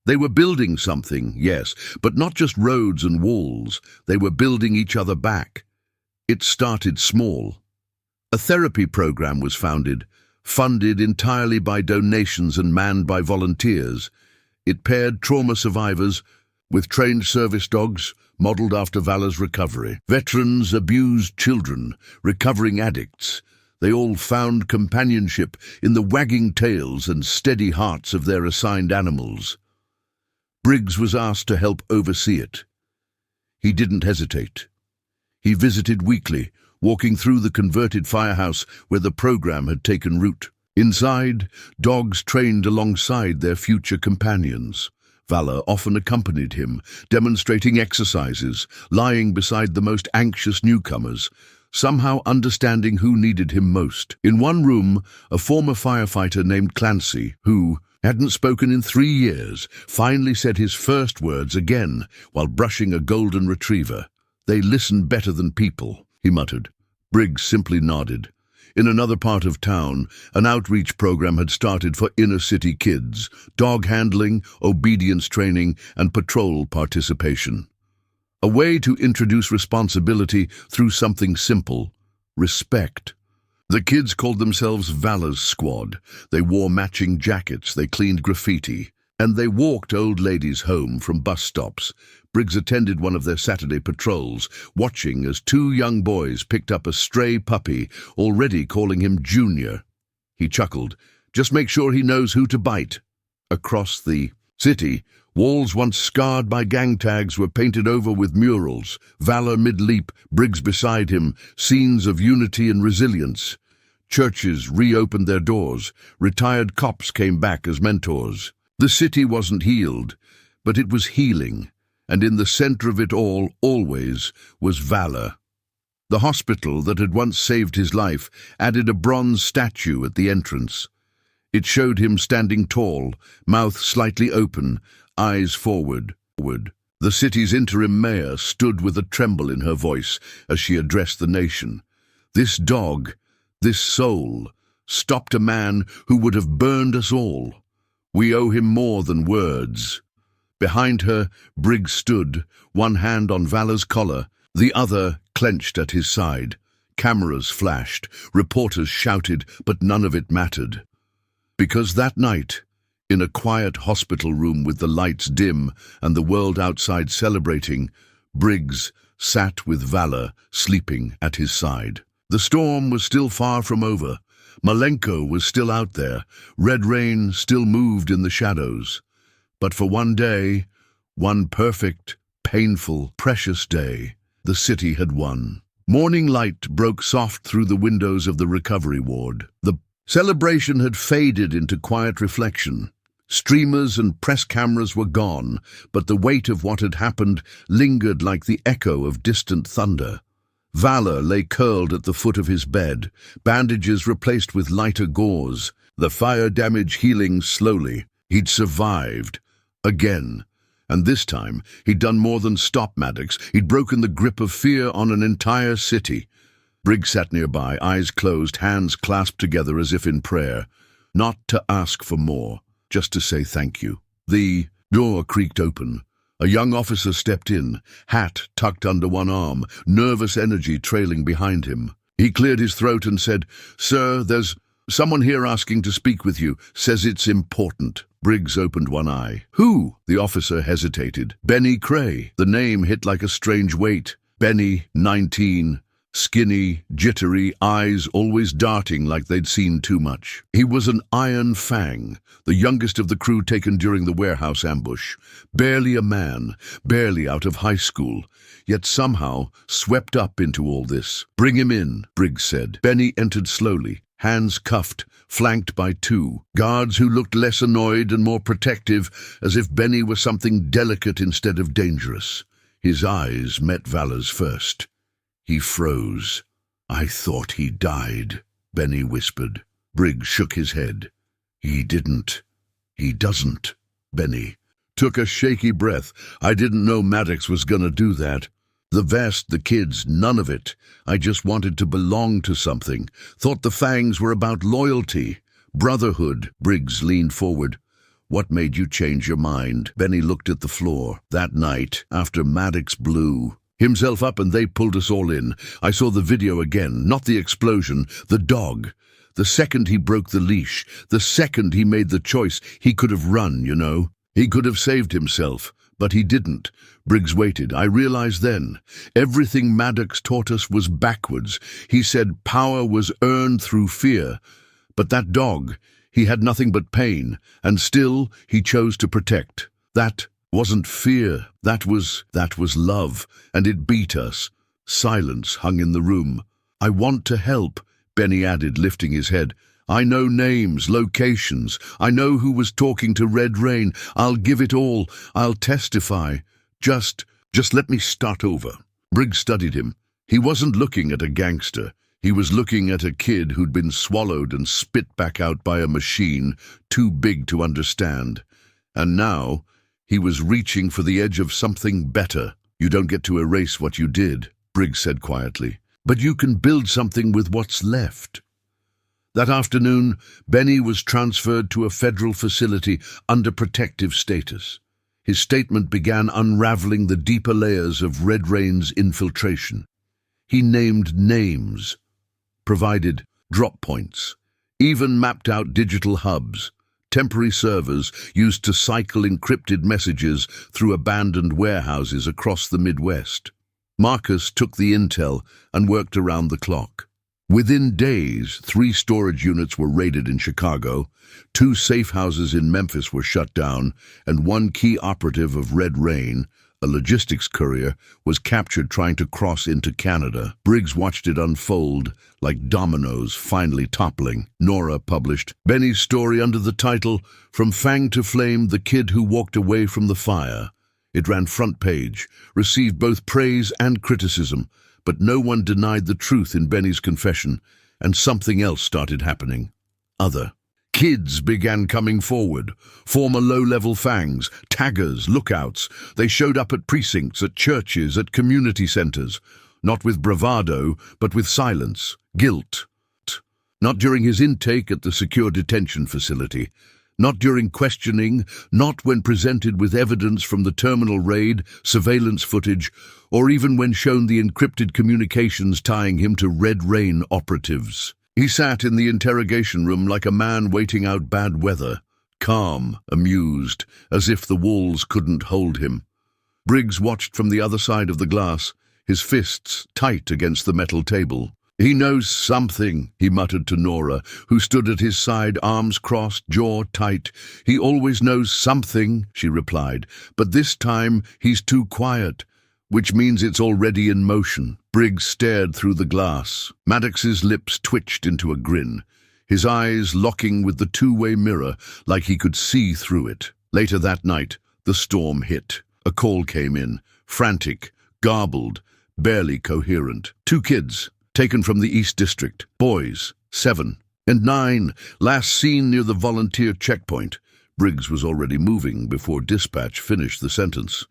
They were building something, yes, but not just roads and walls. They were building each other back. It started small. A therapy program was founded, funded entirely by donations and manned by volunteers. It paired trauma survivors with trained service dogs modeled after Valor's recovery. Veterans, abused children, recovering addicts. They all found companionship in the wagging tails and steady hearts of their assigned animals. Briggs was asked to help oversee it. He didn't hesitate. He visited weekly, walking through the converted firehouse where the program had taken root. Inside, dogs trained alongside their future companions. Valor often accompanied him, demonstrating exercises, lying beside the most anxious newcomers, somehow understanding who needed him most. In one room, a former firefighter named Clancy, who hadn't spoken in 3 years, finally said his first words again while brushing a golden retriever. They listen better than people, he muttered. Briggs simply nodded. In another part of town, an outreach program had started for inner-city kids, dog handling, obedience training, and patrol participation. A way to introduce responsibility through something simple: respect. The kids called themselves Valor's Squad. They wore matching jackets, they cleaned graffiti, and they walked old ladies home from bus stops. Briggs attended one of their Saturday patrols, watching as two young boys picked up a stray puppy, already calling him Junior. He chuckled. Just make sure he knows who to bite. Across the city, walls once scarred by gang tags were painted over with murals. Valor mid-leap, Briggs beside him, scenes of unity and resilience. Churches reopened their doors. Retired cops came back as mentors. The city wasn't healed, but it was healing, and in the center of it all, always, was Valor. The hospital that had once saved his life added a bronze statue at the entrance. It showed him standing tall, mouth slightly open, eyes forward. The city's interim mayor stood with a tremble in her voice as she addressed the nation. This dog, this soul, stopped a man who would have burned us all. We owe him more than words. Behind her, Briggs stood, one hand on Valor's collar, the other clenched at his side. Cameras flashed, reporters shouted, but none of it mattered. Because that night, in a quiet hospital room with the lights dim and the world outside celebrating, Briggs sat with Valor sleeping at his side. The storm was still far from over. Malenko was still out there. Red rain still moved in the shadows. But for one day, one perfect, painful, precious day, the city had won. Morning light broke soft through the windows of the recovery ward. The celebration had faded into quiet reflection. Streamers and press cameras were gone, but the weight of what had happened lingered like the echo of distant thunder. Valor lay curled at the foot of his bed, bandages replaced with lighter gauze, the fire damage healing slowly. He'd survived. Again. And this time, he'd done more than stop Maddox. He'd broken the grip of fear on an entire city. Briggs sat nearby, eyes closed, hands clasped together as if in prayer. Not to ask for more, just to say thank you. The door creaked open. A young officer stepped in, hat tucked under one arm, nervous energy trailing behind him. He cleared his throat and said, "Sir, there's someone here asking to speak with you, says it's important." Briggs opened one eye. "Who?" The officer hesitated. "Benny Cray." The name hit like a strange weight. Benny, 19, skinny, jittery, eyes always darting like they'd seen too much. He was an Iron Fang, the youngest of the crew taken during the warehouse ambush. Barely a man, barely out of high school, yet somehow swept up into all this. "Bring him in," Briggs said. Benny entered slowly, hands cuffed, flanked by two guards who looked less annoyed and more protective, as if Benny were something delicate instead of dangerous. His eyes met Valor's first. He froze. "I thought he died," Benny whispered. Briggs shook his head. "He didn't. He doesn't." Benny took a shaky breath. "I didn't know Maddox was gonna do that. The vest, the kids, none of it. I just wanted to belong to something. Thought the Fangs were about loyalty, brotherhood." Briggs leaned forward. "What made you change your mind?" Benny looked at the floor. "That night, after Maddox blew himself up and they pulled us all in. I saw the video again, not the explosion, the dog. The second he broke the leash, the second he made the choice, he could have run, you know. He could have saved himself, but he didn't." Briggs waited. "I realized then, everything Maddox taught us was backwards. He said power was earned through fear. But that dog, he had nothing but pain, and still he chose to protect. That wasn't fear, that was love, and it beat us." Silence hung in the room. "I want to help," Benny added, lifting his head. "I know names, locations. I know who was talking to Red Rain. I'll give it all. I'll testify. Just let me start over." Briggs studied him. He wasn't looking at a gangster. He was looking at a kid who'd been swallowed and spit back out by a machine too big to understand. And now he was reaching for the edge of something better. "You don't get to erase what you did," Briggs said quietly, "but you can build something with what's left." That afternoon, Benny was transferred to a federal facility under protective status. His statement began unraveling the deeper layers of Red Rain's infiltration. He named names, provided drop points, even mapped out digital hubs, temporary servers used to cycle encrypted messages through abandoned warehouses across the Midwest. Marcus took the intel and worked around the clock. Within days, 3 storage units were raided in Chicago, 2 safe houses in Memphis were shut down, and 1 key operative of Red Rain, a logistics courier, was captured trying to cross into Canada. Briggs watched it unfold, like dominoes finally toppling. Nora published Benny's story under the title, From Fang to Flame, The Kid Who Walked Away from the Fire. It ran front page, received both praise and criticism, but no one denied the truth in Benny's confession, and something else started happening. Other kids began coming forward, former low-level fangs, taggers, lookouts. They showed up at precincts, at churches, at community centers, not with bravado, but with silence, guilt. Not during his intake at the secure detention facility, not during questioning, not when presented with evidence from the terminal raid, surveillance footage, or even when shown the encrypted communications tying him to Red Rain operatives. He sat in the interrogation room like a man waiting out bad weather, calm, amused, as if the walls couldn't hold him. Briggs watched from the other side of the glass, his fists tight against the metal table. "He knows something," he muttered to Nora, who stood at his side, arms crossed, jaw tight. "He always knows something," she replied, "but this time he's too quiet, which means it's already in motion." Briggs stared through the glass. Maddox's lips twitched into a grin, his eyes locking with the two-way mirror like he could see through it. Later that night, the storm hit. A call came in, frantic, garbled, barely coherent. 2 kids, taken from the East District, boys, 7 and 9, last seen near the volunteer checkpoint. Briggs was already moving before dispatch finished the sentence.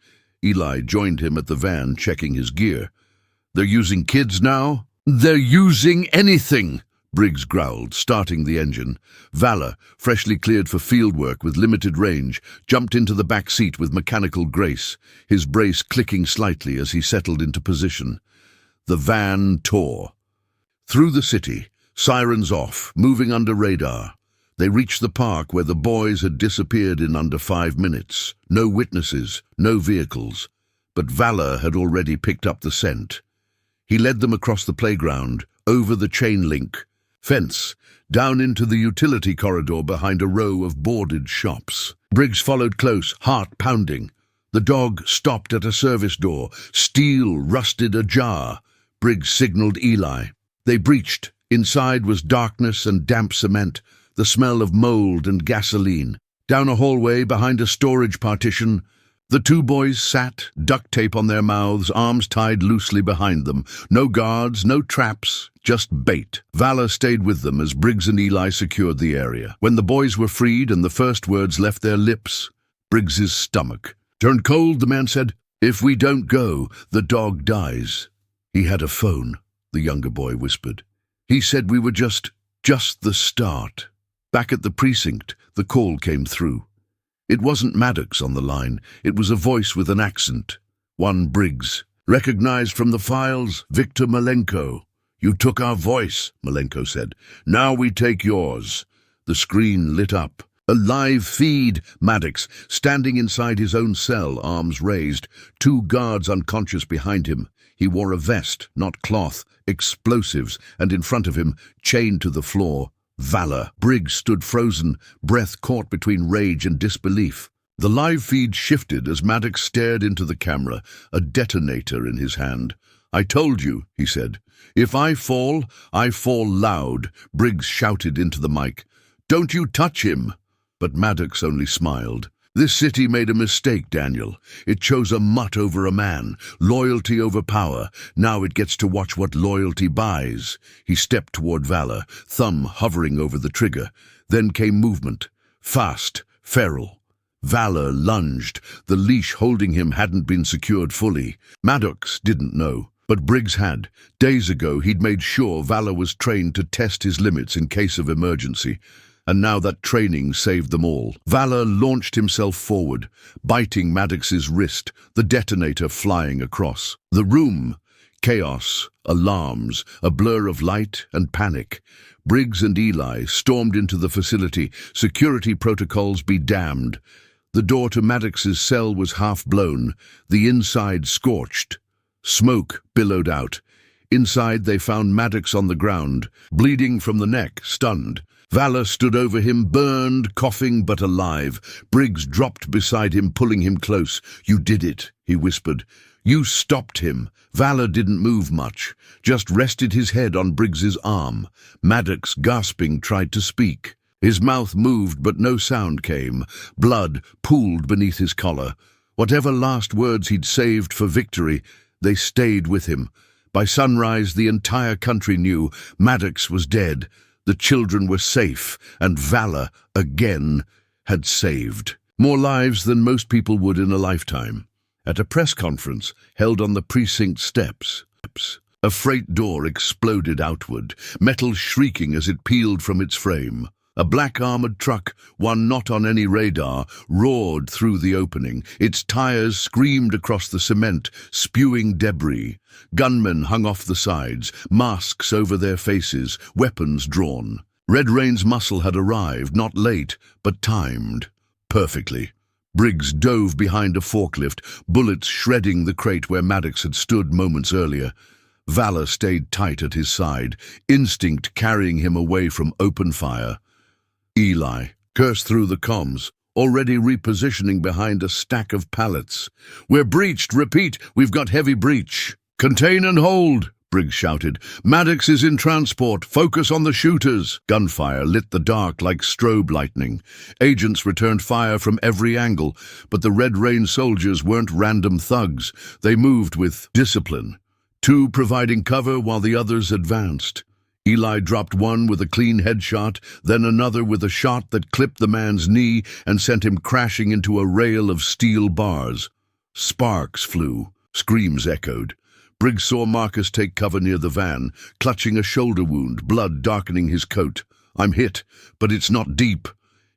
Eli joined him at the van, checking his gear. "They're using kids now?" "They're using anything," Briggs growled, starting the engine. Valor, freshly cleared for field work with limited range, jumped into the back seat with mechanical grace, his brace clicking slightly as he settled into position. The van tore. Through the city, sirens off, moving under radar. They reached the park where the boys had disappeared in under 5 minutes. No witnesses, no vehicles. But Valor had already picked up the scent. He led them across the playground, over the chain link fence, down into the utility corridor behind a row of boarded shops. Briggs followed close, heart pounding. The dog stopped at a service door, steel rusted ajar. Briggs signaled Eli. They breached. Inside was darkness and damp cement, the smell of mold and gasoline. Down a hallway behind a storage partition, the 2 boys sat, duct tape on their mouths, arms tied loosely behind them. No guards, no traps, just bait. Valor stayed with them as Briggs and Eli secured the area. When the boys were freed and the first words left their lips, Briggs's stomach turned cold. The man said, "If we don't go, the dog dies." "He had a phone," the younger boy whispered. "He said we were just the start." Back at the precinct, the call came through. It wasn't Maddox on the line. It was a voice with an accent. One Briggs. "Recognized from the files, Victor Malenko." "You took our voice," Malenko said. "Now we take yours." The screen lit up. A live feed. Maddox, standing inside his own cell, arms raised, 2 guards unconscious behind him. He wore a vest, not cloth, explosives, and in front of him, chained to the floor, Valor. Briggs stood frozen, breath caught between rage and disbelief. The live feed shifted as Maddox stared into the camera, a detonator in his hand. "I told you," he said. "If I fall loud," Briggs shouted into the mic. "Don't you touch him!" But Maddox only smiled. "This city made a mistake, Daniel. It chose a mutt over a man, loyalty over power. Now it gets to watch what loyalty buys." He stepped toward Valor, thumb hovering over the trigger. Then came movement. Fast, feral. Valor lunged. The leash holding him hadn't been secured fully. Maddox didn't know, but Briggs had. Days ago he'd made sure Valor was trained to test his limits in case of emergency. And now that training saved them all. Valor launched himself forward, biting Maddox's wrist, the detonator flying across. The room. Chaos, alarms, a blur of light and panic. Briggs and Eli stormed into the facility. Security protocols be damned. The door to Maddox's cell was half blown, the inside scorched. Smoke billowed out. Inside they found Maddox on the ground, bleeding from the neck, stunned. Valor stood over him, burned, coughing but alive. Briggs dropped beside him, pulling him close. "You did it," he whispered. "You stopped him." Valor didn't move much, just rested his head on Briggs's arm. Maddox, gasping, tried to speak. His mouth moved, but no sound came. Blood pooled beneath his collar. Whatever last words he'd saved for victory, they stayed with him. By sunrise, the entire country knew Maddox was dead. The children were safe, and Valor, again, had saved more lives than most people would in a lifetime. At a press conference held on the precinct steps, a freight door exploded outward, metal shrieking as it peeled from its frame. A black armored truck, one not on any radar, roared through the opening. Its tires screamed across the cement, spewing debris. Gunmen hung off the sides, masks over their faces, weapons drawn. Red Rain's muscle had arrived, not late, but timed. Perfectly. Briggs dove behind a forklift, bullets shredding the crate where Maddox had stood moments earlier. Valor stayed tight at his side, instinct carrying him away from open fire. Eli cursed through the comms, already repositioning behind a stack of pallets. "We're breached, repeat, we've got heavy breach." "Contain and hold," Briggs shouted. "Maddox is in transport, focus on the shooters." Gunfire lit the dark like strobe lightning. Agents returned fire from every angle, but the Red Rain soldiers weren't random thugs. They moved with discipline, two providing cover while the others advanced. Eli dropped one with a clean headshot, then another with a shot that clipped the man's knee and sent him crashing into a rail of steel bars. Sparks flew. Screams echoed. Briggs saw Marcus take cover near the van, clutching a shoulder wound, blood darkening his coat. "I'm hit, but it's not deep,"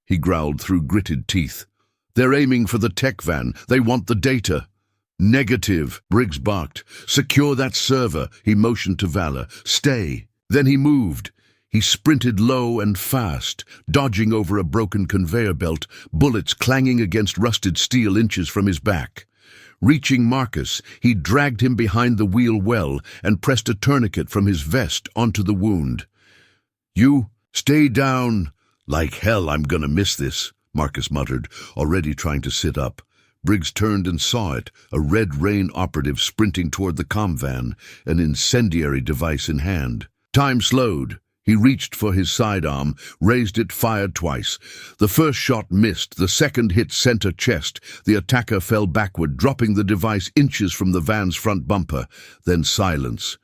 he growled through gritted teeth. "They're aiming for the tech van. They want the data." "Negative," Briggs barked. "Secure that server," he motioned to Valor. "Stay." Then he moved. He sprinted low and fast, dodging over a broken conveyor belt, bullets clanging against rusted steel inches from his back. Reaching Marcus, he dragged him behind the wheel well and pressed a tourniquet from his vest onto the wound. "You, stay down." "Like hell I'm gonna miss this," Marcus muttered, already trying to sit up. Briggs turned and saw it, a Red Rain operative sprinting toward the comm van, an incendiary device in hand. Time slowed. He reached for his sidearm, raised it, fired twice. The first shot missed, the second hit center chest. The attacker fell backward, dropping the device inches from the van's front bumper. Then silence.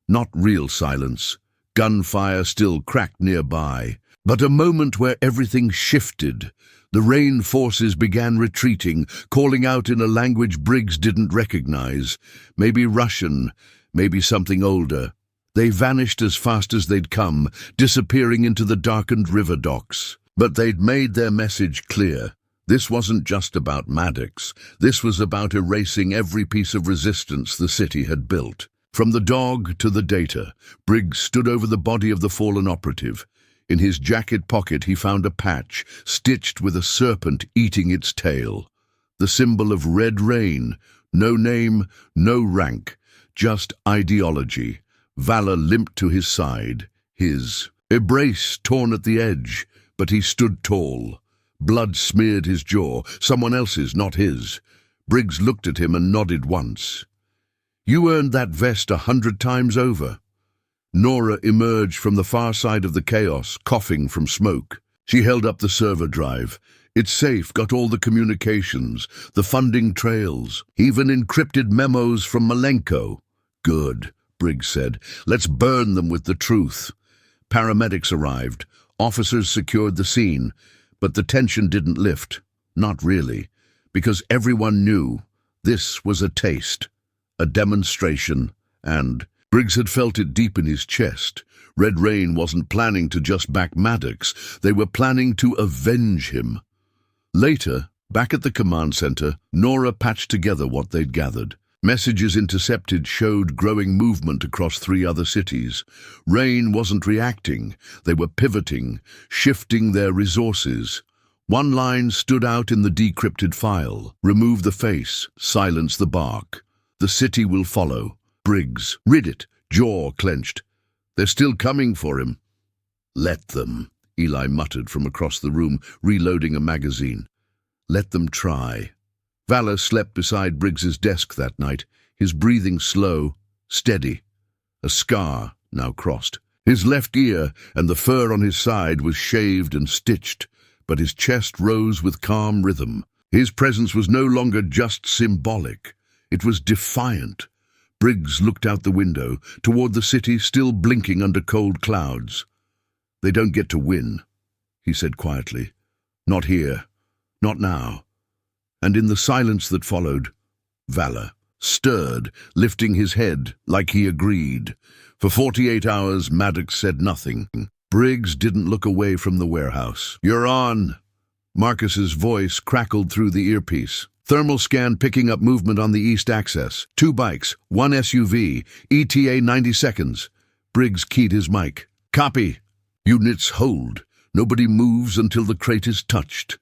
Not real silence. Gunfire still cracked nearby. But a moment where everything shifted. The Rain forces began retreating, calling out in a language Briggs didn't recognize. Maybe Russian, maybe something older. They vanished as fast as they'd come, disappearing into the darkened river docks. But they'd made their message clear. This wasn't just about Maddox. This was about erasing every piece of resistance the city had built. From the dog to the data, Briggs stood over the body of the fallen operative. In his jacket pocket he found a patch, stitched with a serpent eating its tail. The symbol of Red Rain. No name, no rank, just ideology. Valor limped to his side, his brace torn at the edge, but he stood tall. Blood smeared his jaw, someone else's, not his. Briggs looked at him and nodded once. "You earned that vest 100 times over." Nora emerged from the far side of the chaos, coughing from smoke. She held up the server drive. "It's safe, got all the communications, the funding trails, even encrypted memos from Malenko." "Good," Briggs said. "Let's burn them with the truth." Paramedics arrived. Officers secured the scene. But the tension didn't lift. Not really. Because everyone knew this was a taste, a demonstration, and Briggs had felt it deep in his chest. Red Rain wasn't planning to just back Maddox. They were planning to avenge him. Later, back at the command center, Nora patched together what they'd gathered. Messages intercepted showed growing movement across 3 other cities. Rain wasn't reacting. They were pivoting, shifting their resources. One line stood out in the decrypted file. Remove the face, silence the bark. The city will follow. Briggs, rid it, jaw clenched. They're still coming for him. Let them, Eli muttered from across the room, reloading a magazine. Let them try. Valor slept beside Briggs's desk that night, his breathing slow, steady. A scar now crossed. His left ear and the fur on his side was shaved and stitched, but his chest rose with calm rhythm. His presence was no longer just symbolic. It was defiant. Briggs looked out the window, toward the city still blinking under cold clouds. They don't get to win, he said quietly. Not here. Not now. And in the silence that followed, Valor stirred, lifting his head like he agreed. For 48 hours, Maddox said nothing. Briggs didn't look away from the warehouse. You're on. Marcus's voice crackled through the earpiece. Thermal scan picking up movement on the east axis. 2 bikes, 1 SUV, ETA 90 seconds. Briggs keyed his mic. Copy. Units hold. Nobody moves until the crate is touched.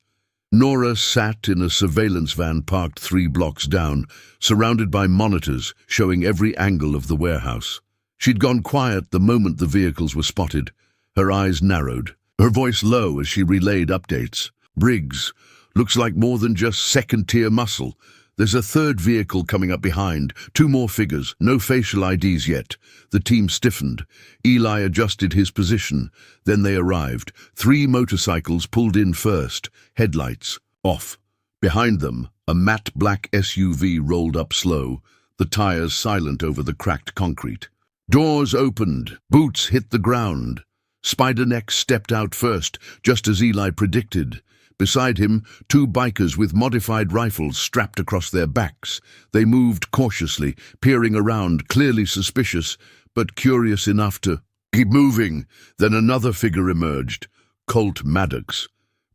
Nora sat in a surveillance van parked 3 blocks down, surrounded by monitors showing every angle of the warehouse. She'd gone quiet the moment the vehicles were spotted. Her eyes narrowed, her voice low as she relayed updates. Briggs, looks like more than just second-tier muscle. There's a 3rd vehicle coming up behind, 2 more figures, no facial IDs yet. The team stiffened. Eli adjusted his position. Then they arrived. 3 motorcycles pulled in first, headlights off. Behind them, a matte black SUV rolled up slow, the tires silent over the cracked concrete. Doors opened, boots hit the ground. Spiderneck stepped out first, just as Eli predicted. Beside him, 2 bikers with modified rifles strapped across their backs. They moved cautiously, peering around, clearly suspicious, but curious enough to keep moving. Then another figure emerged, Colt Maddox.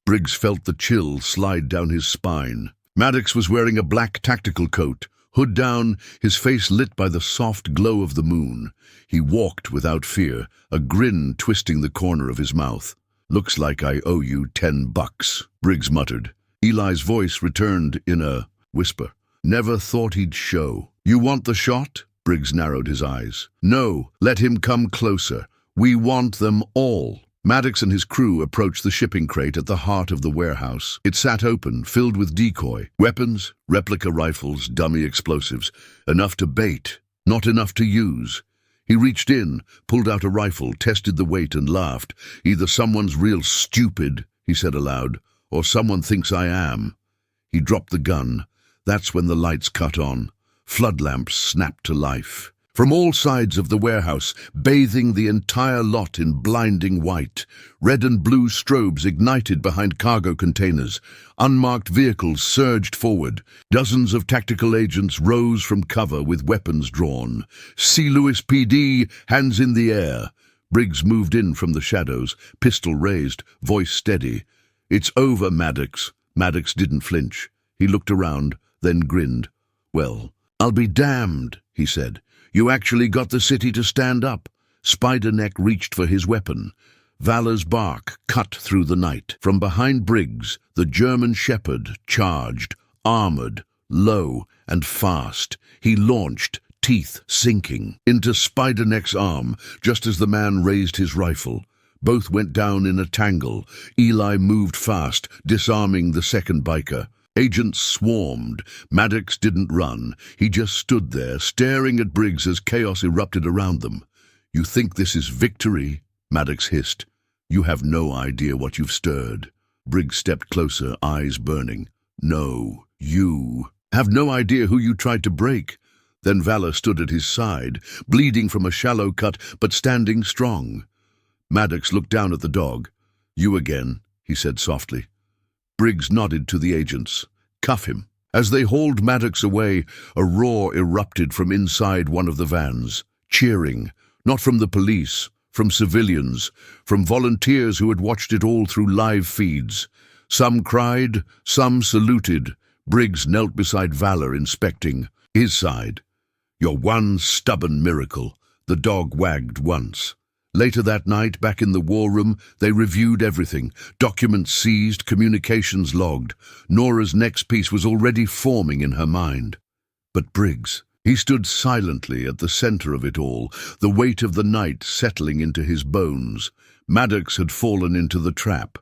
Briggs felt the chill slide down his spine. Maddox was wearing a black tactical coat, hood down, his face lit by the soft glow of the moon. He walked without fear, a grin twisting the corner of his mouth. Looks like I owe you $10, Briggs muttered. Eli's voice returned in a whisper. Never thought he'd show. You want the shot? Briggs narrowed his eyes. No, let him come closer. We want them all. Maddox and his crew approached the shipping crate at the heart of the warehouse. It sat open, filled with decoy. Weapons, replica rifles, dummy explosives. Enough to bait, not enough to use. He reached in, pulled out a rifle, tested the weight and laughed. Either someone's real stupid, he said aloud, or someone thinks I am. He dropped the gun. That's when the lights cut on. Flood lamps snapped to life. From all sides of the warehouse, bathing the entire lot in blinding white, red and blue strobes ignited behind cargo containers. Unmarked vehicles surged forward. Dozens of tactical agents rose from cover with weapons drawn. C. Lewis PD, hands in the air. Briggs moved in from the shadows, pistol raised, voice steady. It's over, Maddox. Maddox didn't flinch. He looked around, then grinned. Well, I'll be damned, he said. You actually got the city to stand up. Spiderneck reached for his weapon. Valor's bark cut through the night. From behind Briggs, the German Shepherd charged, armored, low and fast. He launched, teeth sinking, into Spiderneck's arm, just as the man raised his rifle. Both went down in a tangle. Eli moved fast, disarming the second biker. Agents swarmed. Maddox didn't run. He just stood there, staring at Briggs as chaos erupted around them. You think this is victory? Maddox hissed. You have no idea what you've stirred. Briggs stepped closer, eyes burning. No, you have no idea who you tried to break. Then Valor stood at his side, bleeding from a shallow cut, but standing strong. Maddox looked down at the dog. You again, he said softly. Briggs nodded to the agents. Cuff him. As they hauled Maddox away, a roar erupted from inside one of the vans. cheering, not from the police, from civilians, from volunteers who had watched it all through live feeds. Some cried, some saluted. Briggs knelt beside Valor, inspecting his side. "You're one stubborn miracle," the dog wagged once. Later that night, back in the war room, they reviewed everything. Documents seized, communications logged. Nora's next piece was already forming in her mind. But Briggs, he stood silently at the center of it all, the weight of the night settling into his bones. Maddox had fallen into the trap.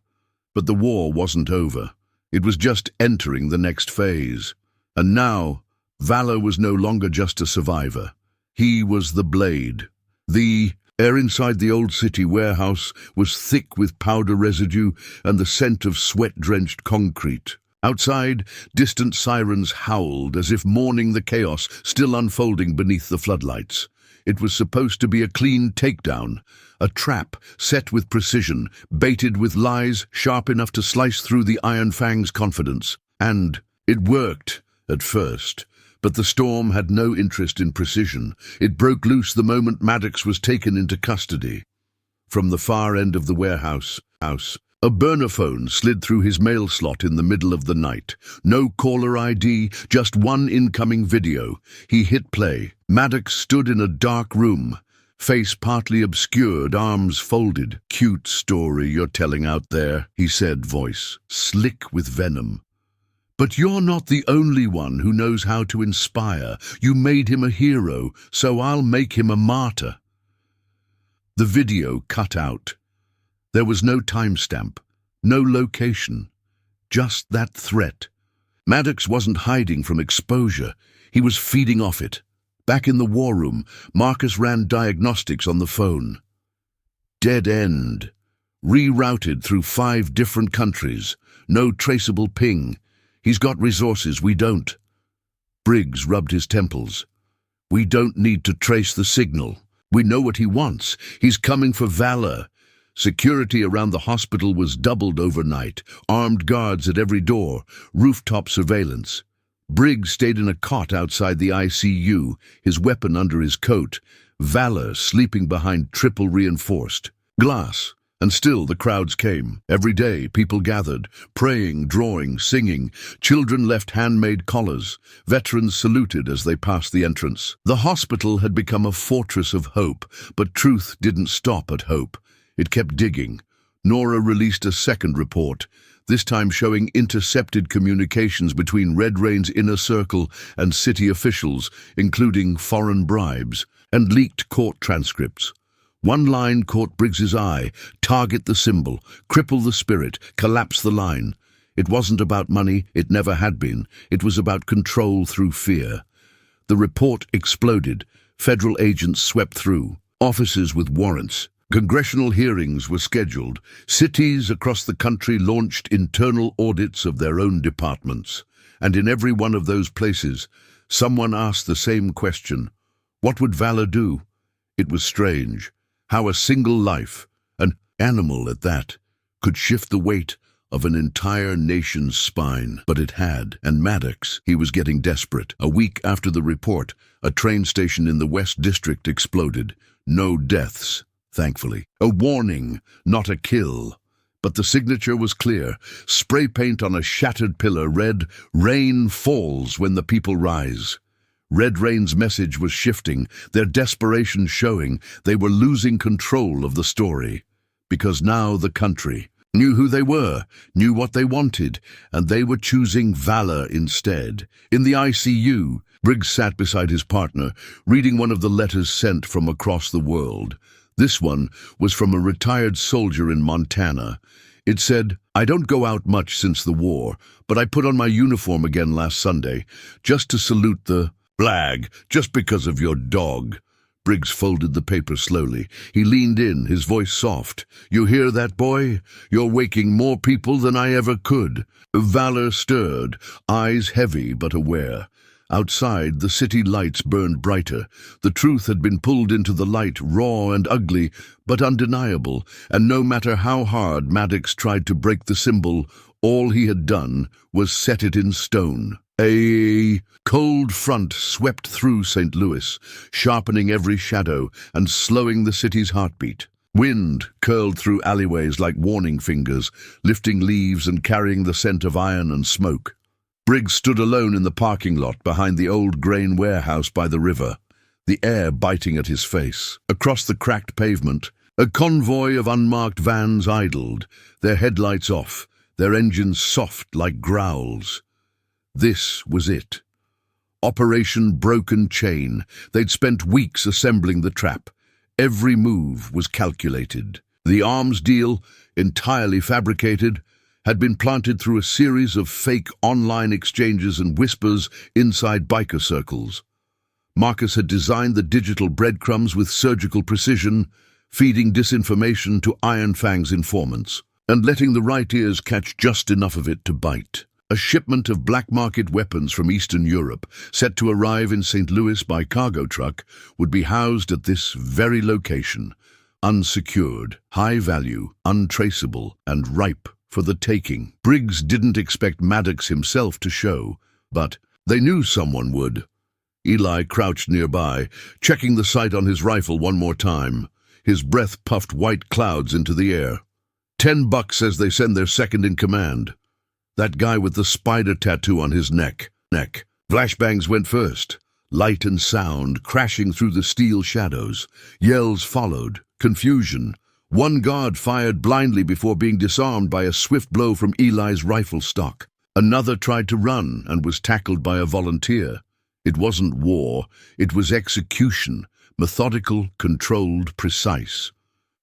But the war wasn't over. It was just entering the next phase. And now, Valor was no longer just a survivor. He was the blade. The air inside the old city warehouse was thick with powder residue and the scent of sweat-drenched concrete. Outside, distant sirens howled as if mourning the chaos still unfolding beneath the floodlights. It was supposed to be a clean takedown, a trap set with precision, baited with lies sharp enough to slice through the Iron Fang's confidence. And it worked at first. But the storm had no interest in precision. It broke loose the moment Maddox was taken into custody. From the far end of the warehouse, a burner phone slid through his mail slot in the middle of the night. No caller ID, just one incoming video. He hit play. Maddox stood in a dark room, face partly obscured, arms folded. "Cute story you're telling out there," he said, voice slick with venom. "But you're not the only one who knows how to inspire. You made him a hero, so I'll make him a martyr." The video cut out. There was no timestamp, no location, just that threat. Maddox wasn't hiding from exposure. He was feeding off it. Back in the war room, Marcus ran diagnostics on the phone. Dead end. Rerouted through 5 different countries. No traceable ping. He's got resources, we don't. Briggs rubbed his temples. "We don't need to trace the signal. We know what he wants. He's coming for Valor." Security around the hospital was doubled overnight, armed guards at every door, rooftop surveillance. Briggs stayed in a cot outside the ICU, his weapon under his coat, Valor sleeping behind triple reinforced glass. And still the crowds came. Every day people gathered, praying, drawing, singing. Children left handmade collars. Veterans saluted as they passed the entrance. The hospital had become a fortress of hope, but truth didn't stop at hope. It kept digging. Nora released a second report, this time showing intercepted communications between Red Rain's inner circle and city officials, including foreign bribes, and leaked court transcripts. One line caught Briggs's eye: target the symbol, cripple the spirit, collapse the line. It wasn't about money, it never had been. It was about control through fear. The report exploded. Federal agents swept through. Officers with warrants. Congressional hearings were scheduled. Cities across the country launched internal audits of their own departments. And in every one of those places, someone asked the same question: what would Valor do? It was strange. How a single life, an animal at that, could shift the weight of an entire nation's spine. But it had, and Maddox, he was getting desperate. A week after the report, a train station in the West District exploded. No deaths, thankfully. A warning, not a kill. But the signature was clear. Spray paint on a shattered pillar read, "Rain falls when the people rise." Red Rain's message was shifting, their desperation showing. They were losing control of the story. Because now the country knew who they were, knew what they wanted, and they were choosing Valor instead. In the ICU, Briggs sat beside his partner, reading one of the letters sent from across the world. This one was from a retired soldier in Montana. It said, "I don't go out much since the war, but I put on my uniform again last Sunday, just to salute the blag, just because of your dog." Briggs folded the paper slowly. He leaned in, his voice soft. "You hear that, boy? You're waking more people than I ever could." Valor stirred, eyes heavy but aware. Outside, the city lights burned brighter. The truth had been pulled into the light, raw and ugly, but undeniable, and no matter how hard Maddox tried to break the symbol, all he had done was set it in stone. A cold front swept through St. Louis, sharpening every shadow and slowing the city's heartbeat. Wind curled through alleyways like warning fingers, lifting leaves and carrying the scent of iron and smoke. Briggs stood alone in the parking lot behind the old grain warehouse by the river, the air biting at his face. Across the cracked pavement, a convoy of unmarked vans idled, their headlights off, their engines soft like growls. This was it. Operation Broken Chain. They'd spent weeks assembling the trap. Every move was calculated. The arms deal, entirely fabricated, had been planted through a series of fake online exchanges and whispers inside biker circles. Marcus had designed the digital breadcrumbs with surgical precision, feeding disinformation to Iron Fang's informants, and letting the right ears catch just enough of it to bite. A shipment of black-market weapons from Eastern Europe, set to arrive in St. Louis by cargo truck, would be housed at this very location, unsecured, high-value, untraceable, and ripe for the taking. Briggs didn't expect Maddox himself to show, but they knew someone would. Eli crouched nearby, checking the sight on his rifle one more time. His breath puffed white clouds into the air. $10 says they send their second in command. That guy with the spider tattoo on his neck. Flashbangs went first, light and sound crashing through the steel shadows. Yells followed, confusion. One guard fired blindly before being disarmed by a swift blow from Eli's rifle stock. Another tried to run and was tackled by a volunteer. It wasn't war, it was execution, methodical, controlled, precise.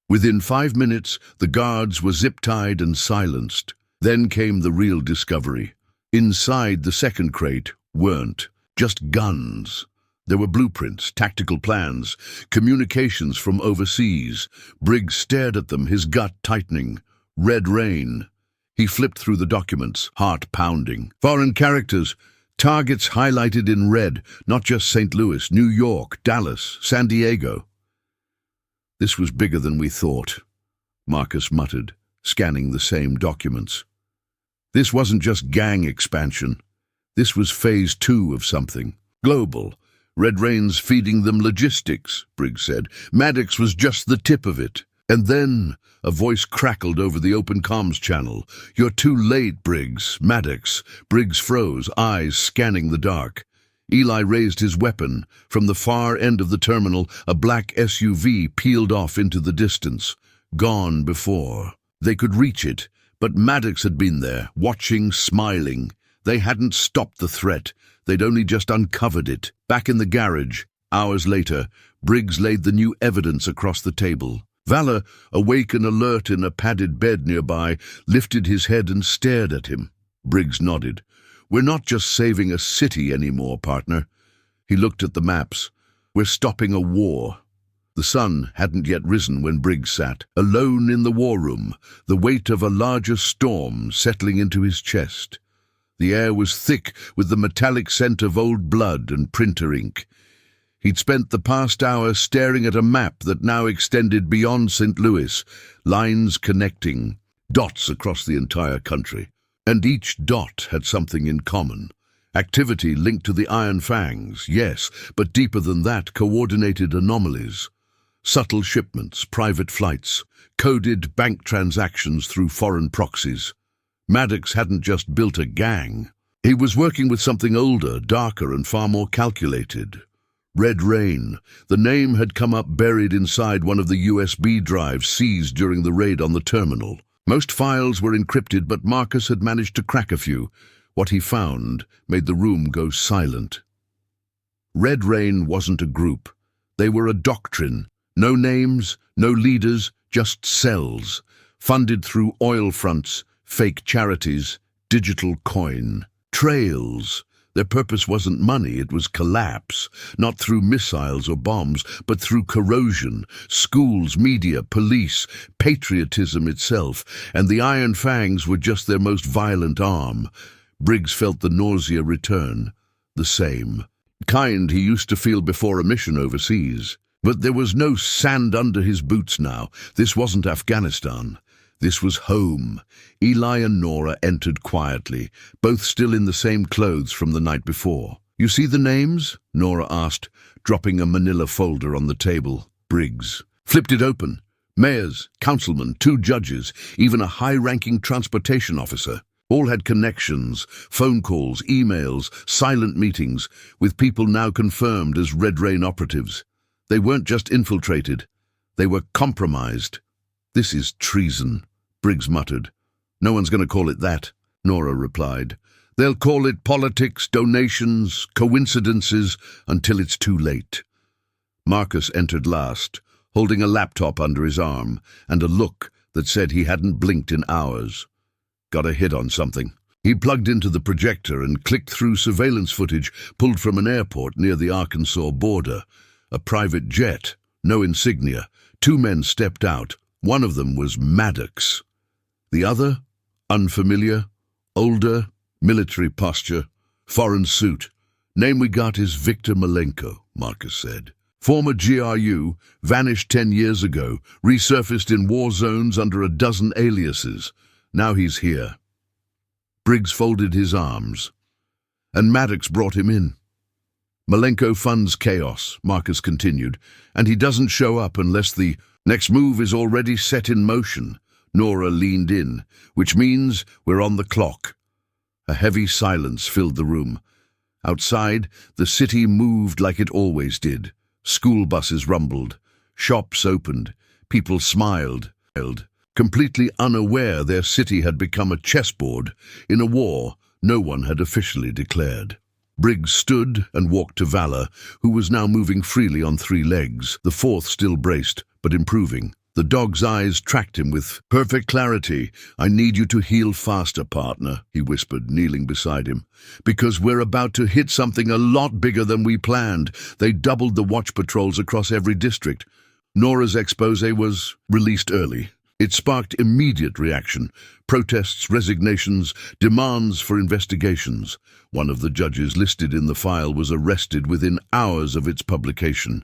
Within 5 minutes, the guards were zip-tied and silenced. Then came the real discovery. Inside the second crate weren't just guns. There were blueprints, tactical plans, communications from overseas. Briggs stared at them, his gut tightening. Red Rain. He flipped through the documents, heart pounding. Foreign characters, targets highlighted in red, not just St. Louis, New York, Dallas, San Diego. This was bigger than we thought, Marcus muttered, scanning the same documents. This wasn't just gang expansion. This was phase 2 of something. Global. Red Rain's feeding them logistics, Briggs said. Maddox was just the tip of it. And then a voice crackled over the open comms channel. "You're too late, Briggs. Maddox." Briggs froze, eyes scanning the dark. Eli raised his weapon. From the far end of the terminal, a black SUV peeled off into the distance. Gone before. They could reach it, but Maddox had been there, watching, smiling. They hadn't stopped the threat. They'd only just uncovered it. Back in the garage, hours later, Briggs laid the new evidence across the table. Valor, awake and alert in a padded bed nearby, lifted his head and stared at him. Briggs nodded. "We're not just saving a city anymore, partner." He looked at the maps. "We're stopping a war." The sun hadn't yet risen when Briggs sat, alone in the war room, the weight of a larger storm settling into his chest. The air was thick with the metallic scent of old blood and printer ink. He'd spent the past hour staring at a map that now extended beyond St. Louis, lines connecting, dots across the entire country. And each dot had something in common. Activity linked to the Iron Fangs, yes, but deeper than that, coordinated anomalies. Subtle shipments, private flights, coded bank transactions through foreign proxies. Maddox hadn't just built a gang. He was working with something older, darker, and far more calculated. Red Rain. The name had come up buried inside one of the USB drives seized during the raid on the terminal. Most files were encrypted, but Marcus had managed to crack a few. What he found made the room go silent. Red Rain wasn't a group. They were a doctrine. No names, no leaders, just cells. Funded through oil fronts, fake charities, digital coin. Trails. Their purpose wasn't money, it was collapse. Not through missiles or bombs, but through corrosion. Schools, media, police, patriotism itself. And the Iron Fangs were just their most violent arm. Briggs felt the nausea return. The same. Kind he used to feel before a mission overseas. But there was no sand under his boots now. This wasn't Afghanistan. This was home. Eli and Nora entered quietly, both still in the same clothes from the night before. "You see the names?" Nora asked, dropping a manila folder on the table. Briggs flipped it open. Mayors, councilmen, 2 judges, even a high-ranking transportation officer. All had connections, phone calls, emails, silent meetings, with people now confirmed as Red Rain operatives. They weren't just infiltrated. They were compromised. "This is treason," Briggs muttered. "No one's going to call it that," Nora replied. "They'll call it politics, donations, coincidences, until it's too late." Marcus entered last, holding a laptop under his arm and a look that said he hadn't blinked in hours. "Got a hit on something." He plugged into the projector and clicked through surveillance footage pulled from an airport near the Arkansas border. A private jet, no insignia. 2 men stepped out. One of them was Maddox. The other, unfamiliar, older, military posture, foreign suit. "Name we got is Victor Malenko," Marcus said. "Former GRU, vanished 10 years ago, resurfaced in war zones under a dozen aliases. Now he's here." Briggs folded his arms, and Maddox brought him in. "Malenko funds chaos," Marcus continued, "and he doesn't show up unless the next move is already set in motion." Nora leaned in, "Which means we're on the clock." A heavy silence filled the room. Outside, the city moved like it always did. School buses rumbled, shops opened, people smiled, completely unaware their city had become a chessboard in a war no one had officially declared. Briggs stood and walked to Valor, who was now moving freely on 3 legs, the 4th still braced, but improving. The dog's eyes tracked him with perfect clarity. "I need you to heal faster, partner," he whispered, kneeling beside him. "Because we're about to hit something a lot bigger than we planned." They doubled the watch patrols across every district. Nora's expose was released early. It sparked immediate reaction. Protests, resignations, demands for investigations. One of the judges listed in the file was arrested within hours of its publication.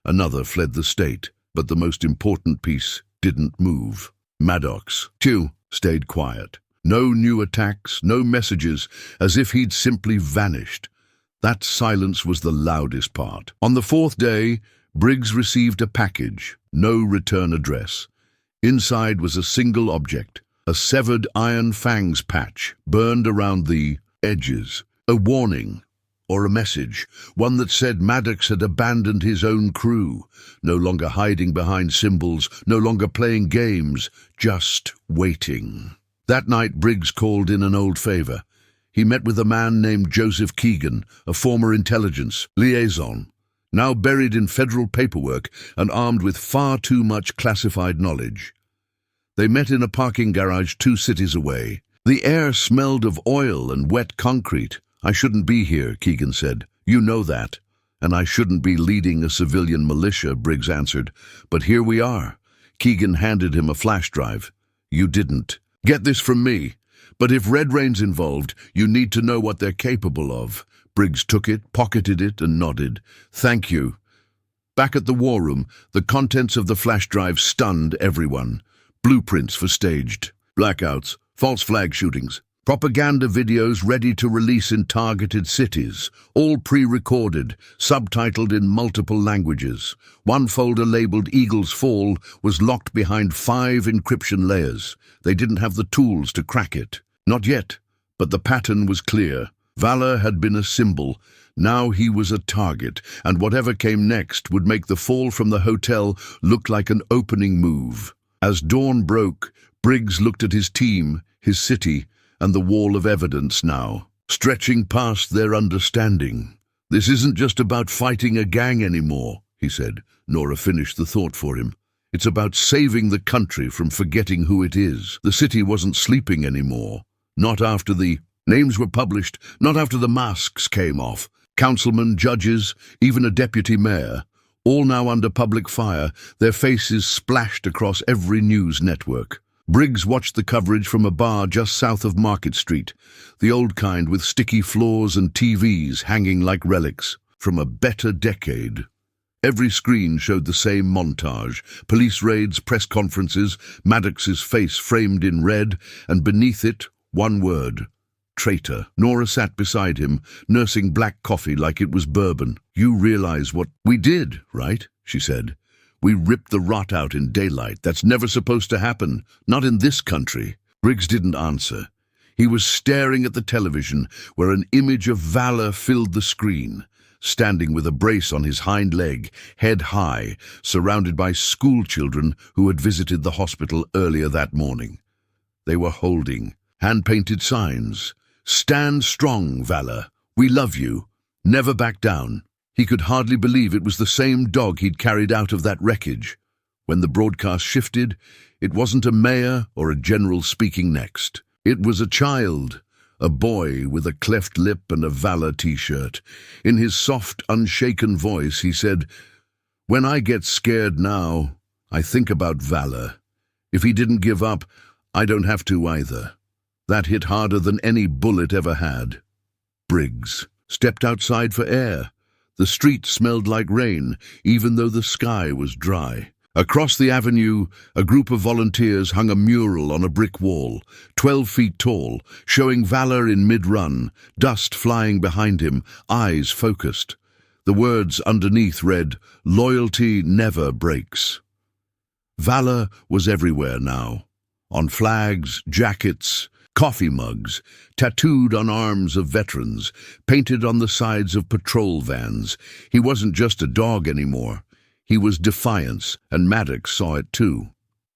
Another fled the state, but the most important piece didn't move. Maddox, too, stayed quiet. No new attacks, no messages, as if he'd simply vanished. That silence was the loudest part. On the 4th day, Briggs received a package, no return address. Inside was a single object, a severed iron fangs patch burned around the edges. A warning, or a message, one that said Maddox had abandoned his own crew, no longer hiding behind symbols, no longer playing games, just waiting. That night Briggs called in an old favor. He met with a man named Joseph Keegan, a former intelligence liaison, now buried in federal paperwork and armed with far too much classified knowledge. They met in a parking garage 2 cities away. The air smelled of oil and wet concrete. "I shouldn't be here," Keegan said. "You know that. And I shouldn't be leading a civilian militia," Briggs answered. "But here we are." Keegan handed him a flash drive. "You didn't. Get this from me. But if Red Rain's involved, you need to know what they're capable of." Briggs took it, pocketed it, and nodded. "Thank you." Back at the war room, the contents of the flash drive stunned everyone. Blueprints for staged blackouts, false flag shootings, propaganda videos ready to release in targeted cities, all pre-recorded, subtitled in multiple languages. One folder labeled Eagle's Fall was locked behind 5 encryption layers. They didn't have the tools to crack it. Not yet, but the pattern was clear. Valor had been a symbol. Now he was a target, and whatever came next would make the fall from the hotel look like an opening move. As dawn broke, Briggs looked at his team, his city, and the wall of evidence now, stretching past their understanding. "This isn't just about fighting a gang anymore," he said. Nora finished the thought for him. "It's about saving the country from forgetting who it is." The city wasn't sleeping anymore. Not after the names were published, not after the masks came off. Councilmen, judges, even a deputy mayor, all now under public fire, their faces splashed across every news network. Briggs watched the coverage from a bar just south of Market Street, the old kind with sticky floors and TVs hanging like relics from a better decade. Every screen showed the same montage: police raids, press conferences, Maddox's face framed in red, and beneath it, one word: traitor. Nora sat beside him, nursing black coffee like it was bourbon. "You realize what we did, right?" she said. "We ripped the rot out in daylight. That's never supposed to happen. Not in this country." Briggs didn't answer. He was staring at the television, where an image of valor filled the screen. Standing with a brace on his hind leg, head high, surrounded by schoolchildren who had visited the hospital earlier that morning. They were holding hand-painted signs. "Stand strong, Valor. We love you. Never back down." He could hardly believe it was the same dog he'd carried out of that wreckage. When the broadcast shifted, it wasn't a mayor or a general speaking next. It was a child, a boy with a cleft lip and a Valor t-shirt. In his soft, unshaken voice, he said, "When I get scared now, I think about Valor. If he didn't give up, I don't have to either." That hit harder than any bullet ever had. Briggs stepped outside for air. The street smelled like rain, even though the sky was dry. Across the avenue, a group of volunteers hung a mural on a brick wall, 12 feet tall, showing Valor in mid-run, dust flying behind him, eyes focused. The words underneath read, "Loyalty never breaks." Valor was everywhere now, on flags, jackets, coffee mugs, tattooed on arms of veterans, painted on the sides of patrol vans. He wasn't just a dog anymore. He was defiance, and Maddox saw it too.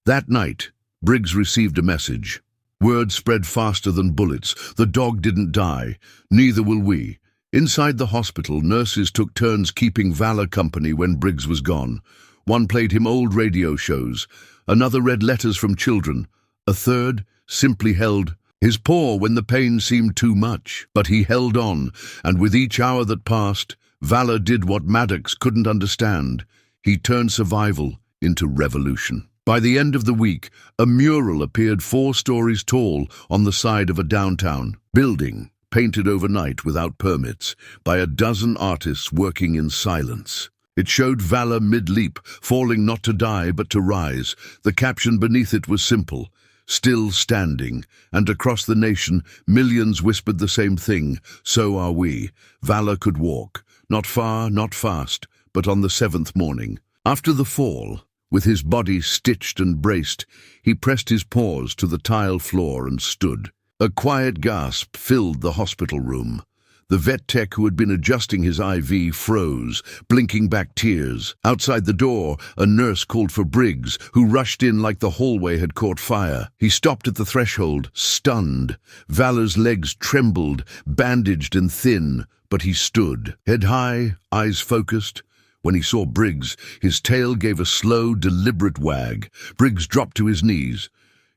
That night, Briggs received a message. Word spread faster than bullets. The dog didn't die. Neither will we. Inside the hospital, nurses took turns keeping Valor company when Briggs was gone. One played him old radio shows. Another read letters from children. A third simply held his paw when the pain seemed too much. But he held on, and with each hour that passed, Valor did what Maddox couldn't understand. He turned survival into revolution. By the end of the week, a mural appeared 4 stories tall on the side of a downtown building, painted overnight without permits, by a dozen artists working in silence. It showed Valor mid-leap, falling not to die but to rise. The caption beneath it was simple: "Still standing," and across the nation, millions whispered the same thing: "So are we." Valor could walk, not far, not fast, but on the 7th morning. After the fall, with his body stitched and braced, he pressed his paws to the tile floor and stood. A quiet gasp filled the hospital room. The vet tech who had been adjusting his IV froze, blinking back tears. Outside the door, a nurse called for Briggs, who rushed in like the hallway had caught fire. He stopped at the threshold, stunned. Valor's legs trembled, bandaged and thin, but he stood, head high, eyes focused. When he saw Briggs, his tail gave a slow, deliberate wag. Briggs dropped to his knees.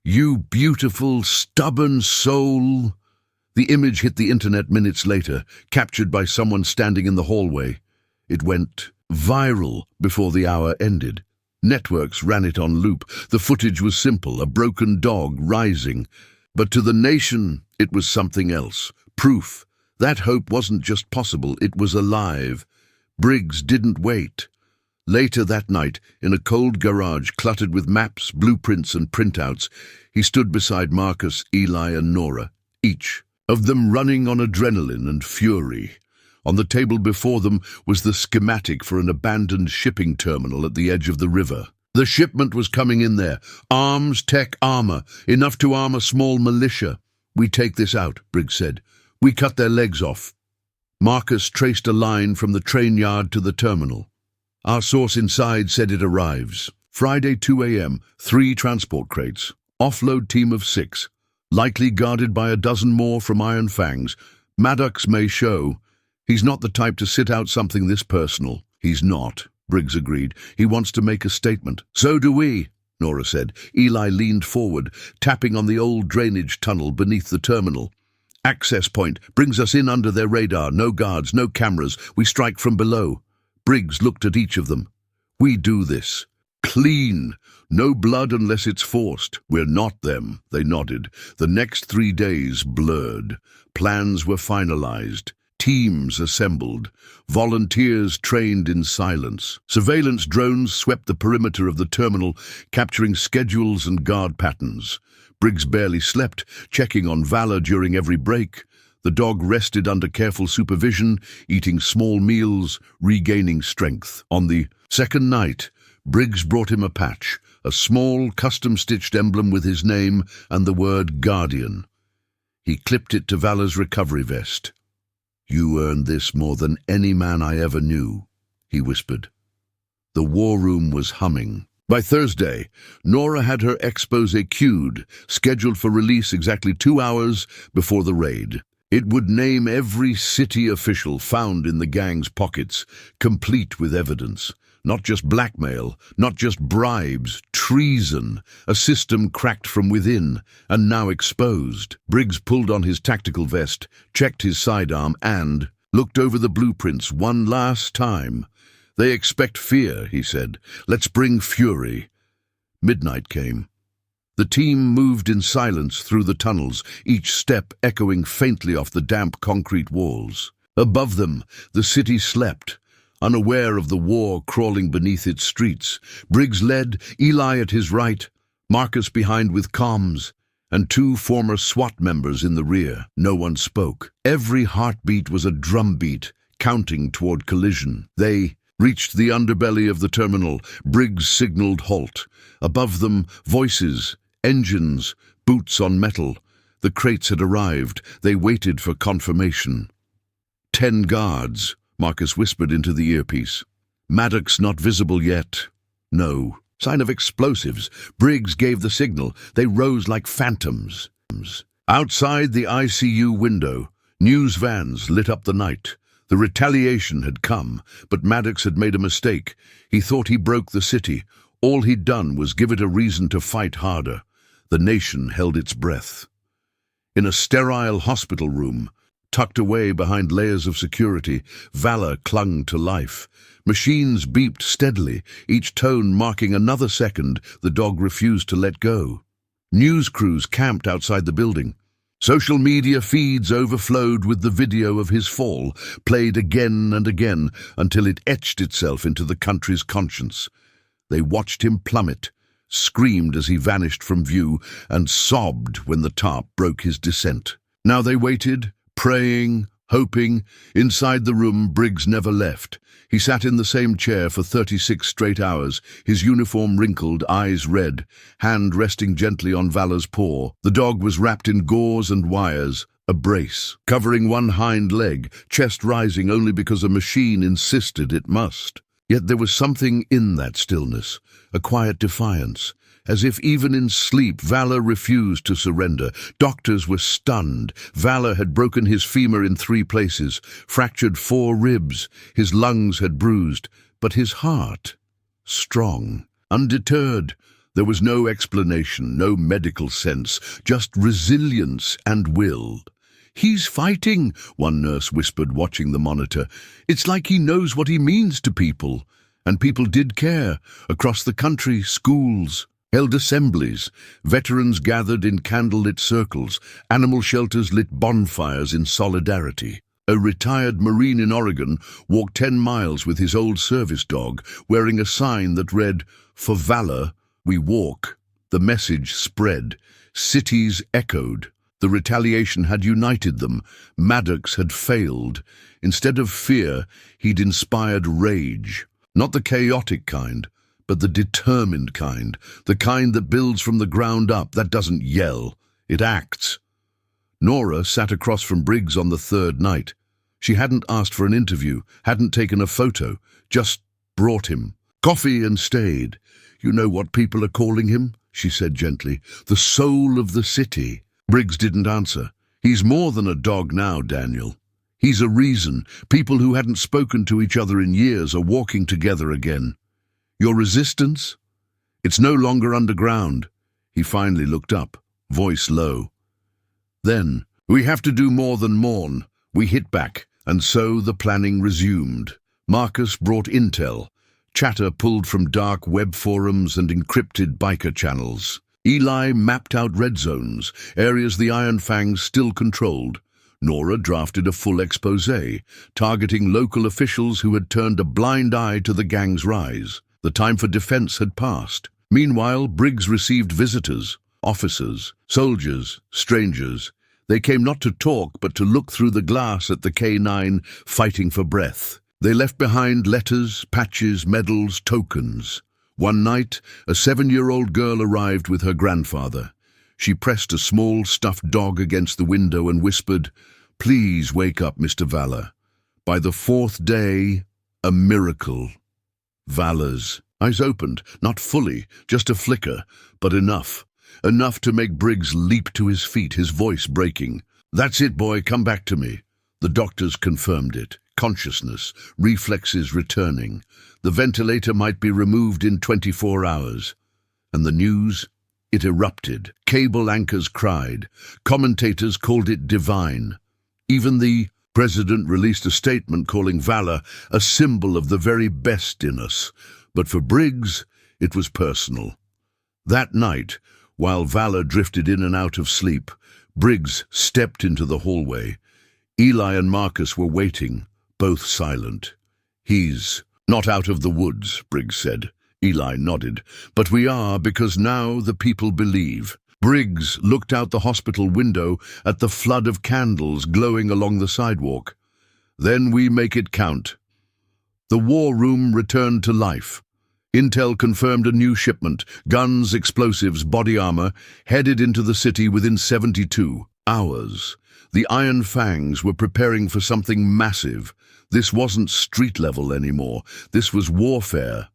"You beautiful, stubborn soul." The image hit the internet minutes later, captured by someone standing in the hallway. It went viral before the hour ended. Networks ran it on loop. The footage was simple, a broken dog rising. But to the nation, it was something else. Proof. That hope wasn't just possible, it was alive. Briggs didn't wait. Later that night, in a cold garage cluttered with maps, blueprints and printouts, he stood beside Marcus, Eli and Nora, each of them running on adrenaline and fury. On the table before them was the schematic for an abandoned shipping terminal at the edge of the river. The shipment was coming in there. Arms, tech, armor, enough to arm a small militia. "We take this out," Briggs said. "We cut their legs off." Marcus traced a line from the train yard to the terminal. "Our source inside said it arrives. Friday 2 a.m., 3 transport crates. Offload team of 6. Likely guarded by a dozen more from Iron Fangs. Maddox may show. He's not the type to sit out something this personal." "He's not," Briggs agreed. "He wants to make a statement." "So do we," Nora said. Eli leaned forward, tapping on the old drainage tunnel beneath the terminal. "Access point brings us in under their radar. No guards, no cameras. We strike from below." Briggs looked at each of them. "We do this. Clean. No blood unless it's forced. We're not them," they nodded. The next 3 days blurred. Plans were finalized. Teams assembled. Volunteers trained in silence. Surveillance drones swept the perimeter of the terminal, capturing schedules and guard patterns. Briggs barely slept, checking on Valor during every break. The dog rested under careful supervision, eating small meals, regaining strength. On the second night, Briggs brought him a patch, a small, custom-stitched emblem with his name and the word Guardian. He clipped it to Valor's recovery vest. "You earned this more than any man I ever knew," he whispered. The war room was humming. By Thursday, Nora had her expose queued, scheduled for release exactly 2 hours before the raid. It would name every city official found in the gang's pockets, complete with evidence. Not just blackmail, not just bribes, treason, a system cracked from within and now exposed. Briggs pulled on his tactical vest, checked his sidearm and looked over the blueprints one last time. "They expect fear," he said. "Let's bring fury." Midnight came. The team moved in silence through the tunnels, each step echoing faintly off the damp concrete walls. Above them, the city slept, unaware of the war crawling beneath its streets. Briggs led, Eli at his right, Marcus behind with comms, and 2 former SWAT members in the rear. No one spoke. Every heartbeat was a drumbeat, counting toward collision. They reached the underbelly of the terminal. Briggs signaled halt. Above them, voices, engines, boots on metal. The crates had arrived. They waited for confirmation. 10 guards, Marcus whispered into the earpiece. Maddox not visible yet. No. Sign of explosives. Briggs gave the signal. They rose like phantoms. Outside the ICU window, news vans lit up the night. The retaliation had come, but Maddox had made a mistake. He thought he broke the city. All he'd done was give it a reason to fight harder. The nation held its breath. In a sterile hospital room, tucked away behind layers of security, Valor clung to life. Machines beeped steadily, each tone marking another second the dog refused to let go. News crews camped outside the building. Social media feeds overflowed with the video of his fall, played again and again until it etched itself into the country's conscience. They watched him plummet, screamed as he vanished from view, and sobbed when the tarp broke his descent. Now they waited, praying, hoping. Inside the room, Briggs never left. He sat in the same chair for 36 straight hours, his uniform wrinkled, eyes red, hand resting gently on Valor's paw. The dog was wrapped in gauze and wires, a brace, covering one hind leg, chest rising only because a machine insisted it must. Yet there was something in that stillness, a quiet defiance, as if even in sleep Valor refused to surrender. Doctors were stunned. Valor had broken his femur in 3 places, fractured 4 ribs, his lungs had bruised, but his heart, strong, undeterred. There was no explanation, no medical sense, just resilience and will. "He's fighting," one nurse whispered, watching the monitor. "It's like he knows what he means to people." And people did care. Across the country, schools held assemblies. Veterans gathered in candlelit circles. Animal shelters lit bonfires in solidarity. A retired Marine in Oregon walked 10 miles with his old service dog, wearing a sign that read, "For Valor, we walk." The message spread. Cities echoed. The retaliation had united them. Maddox had failed. Instead of fear, he'd inspired rage. Not the chaotic kind, but the determined kind. The kind that builds from the ground up, that doesn't yell. It acts. Nora sat across from Briggs on the 3rd night. She hadn't asked for an interview, hadn't taken a photo, just brought him coffee and stayed. "You know what people are calling him?" she said gently. "The soul of the city." Briggs didn't answer. "He's more than a dog now, Daniel. He's a reason. People who hadn't spoken to each other in years are walking together again. Your resistance? It's no longer underground." He finally looked up, voice low. "Then, we have to do more than mourn." We hit back, and so the planning resumed. Marcus brought intel, chatter pulled from dark web forums and encrypted biker channels. Eli mapped out red zones, areas the Iron Fangs still controlled. Nora drafted a full exposé, targeting local officials who had turned a blind eye to the gang's rise. The time for defense had passed. Meanwhile, Briggs received visitors, officers, soldiers, strangers. They came not to talk, but to look through the glass at the K9 fighting for breath. They left behind letters, patches, medals, tokens. One night, a 7-year-old girl arrived with her grandfather. She pressed a small stuffed dog against the window and whispered, "Please wake up, Mr. Valor." By the 4th day, a miracle. Valor's eyes opened, not fully, just a flicker, but enough. Enough to make Briggs leap to his feet, his voice breaking. "That's it, boy, come back to me." The doctors confirmed it. Consciousness, reflexes returning. The ventilator might be removed in 24 hours. And the news? It erupted. Cable anchors cried. Commentators called it divine. Even the president released a statement calling Valor a symbol of the very best in us. But for Briggs, it was personal. That night, while Valor drifted in and out of sleep, Briggs stepped into the hallway. Eli and Marcus were waiting, both silent. "He's not out of the woods," Briggs said. Eli nodded. "But we are, because now the people believe." Briggs looked out the hospital window at the flood of candles glowing along the sidewalk. "Then we make it count." The war room returned to life. Intel confirmed a new shipment, guns, explosives, body armor, headed into the city within 72 hours. The Iron Fangs were preparing for something massive. This wasn't street level anymore. This was warfare.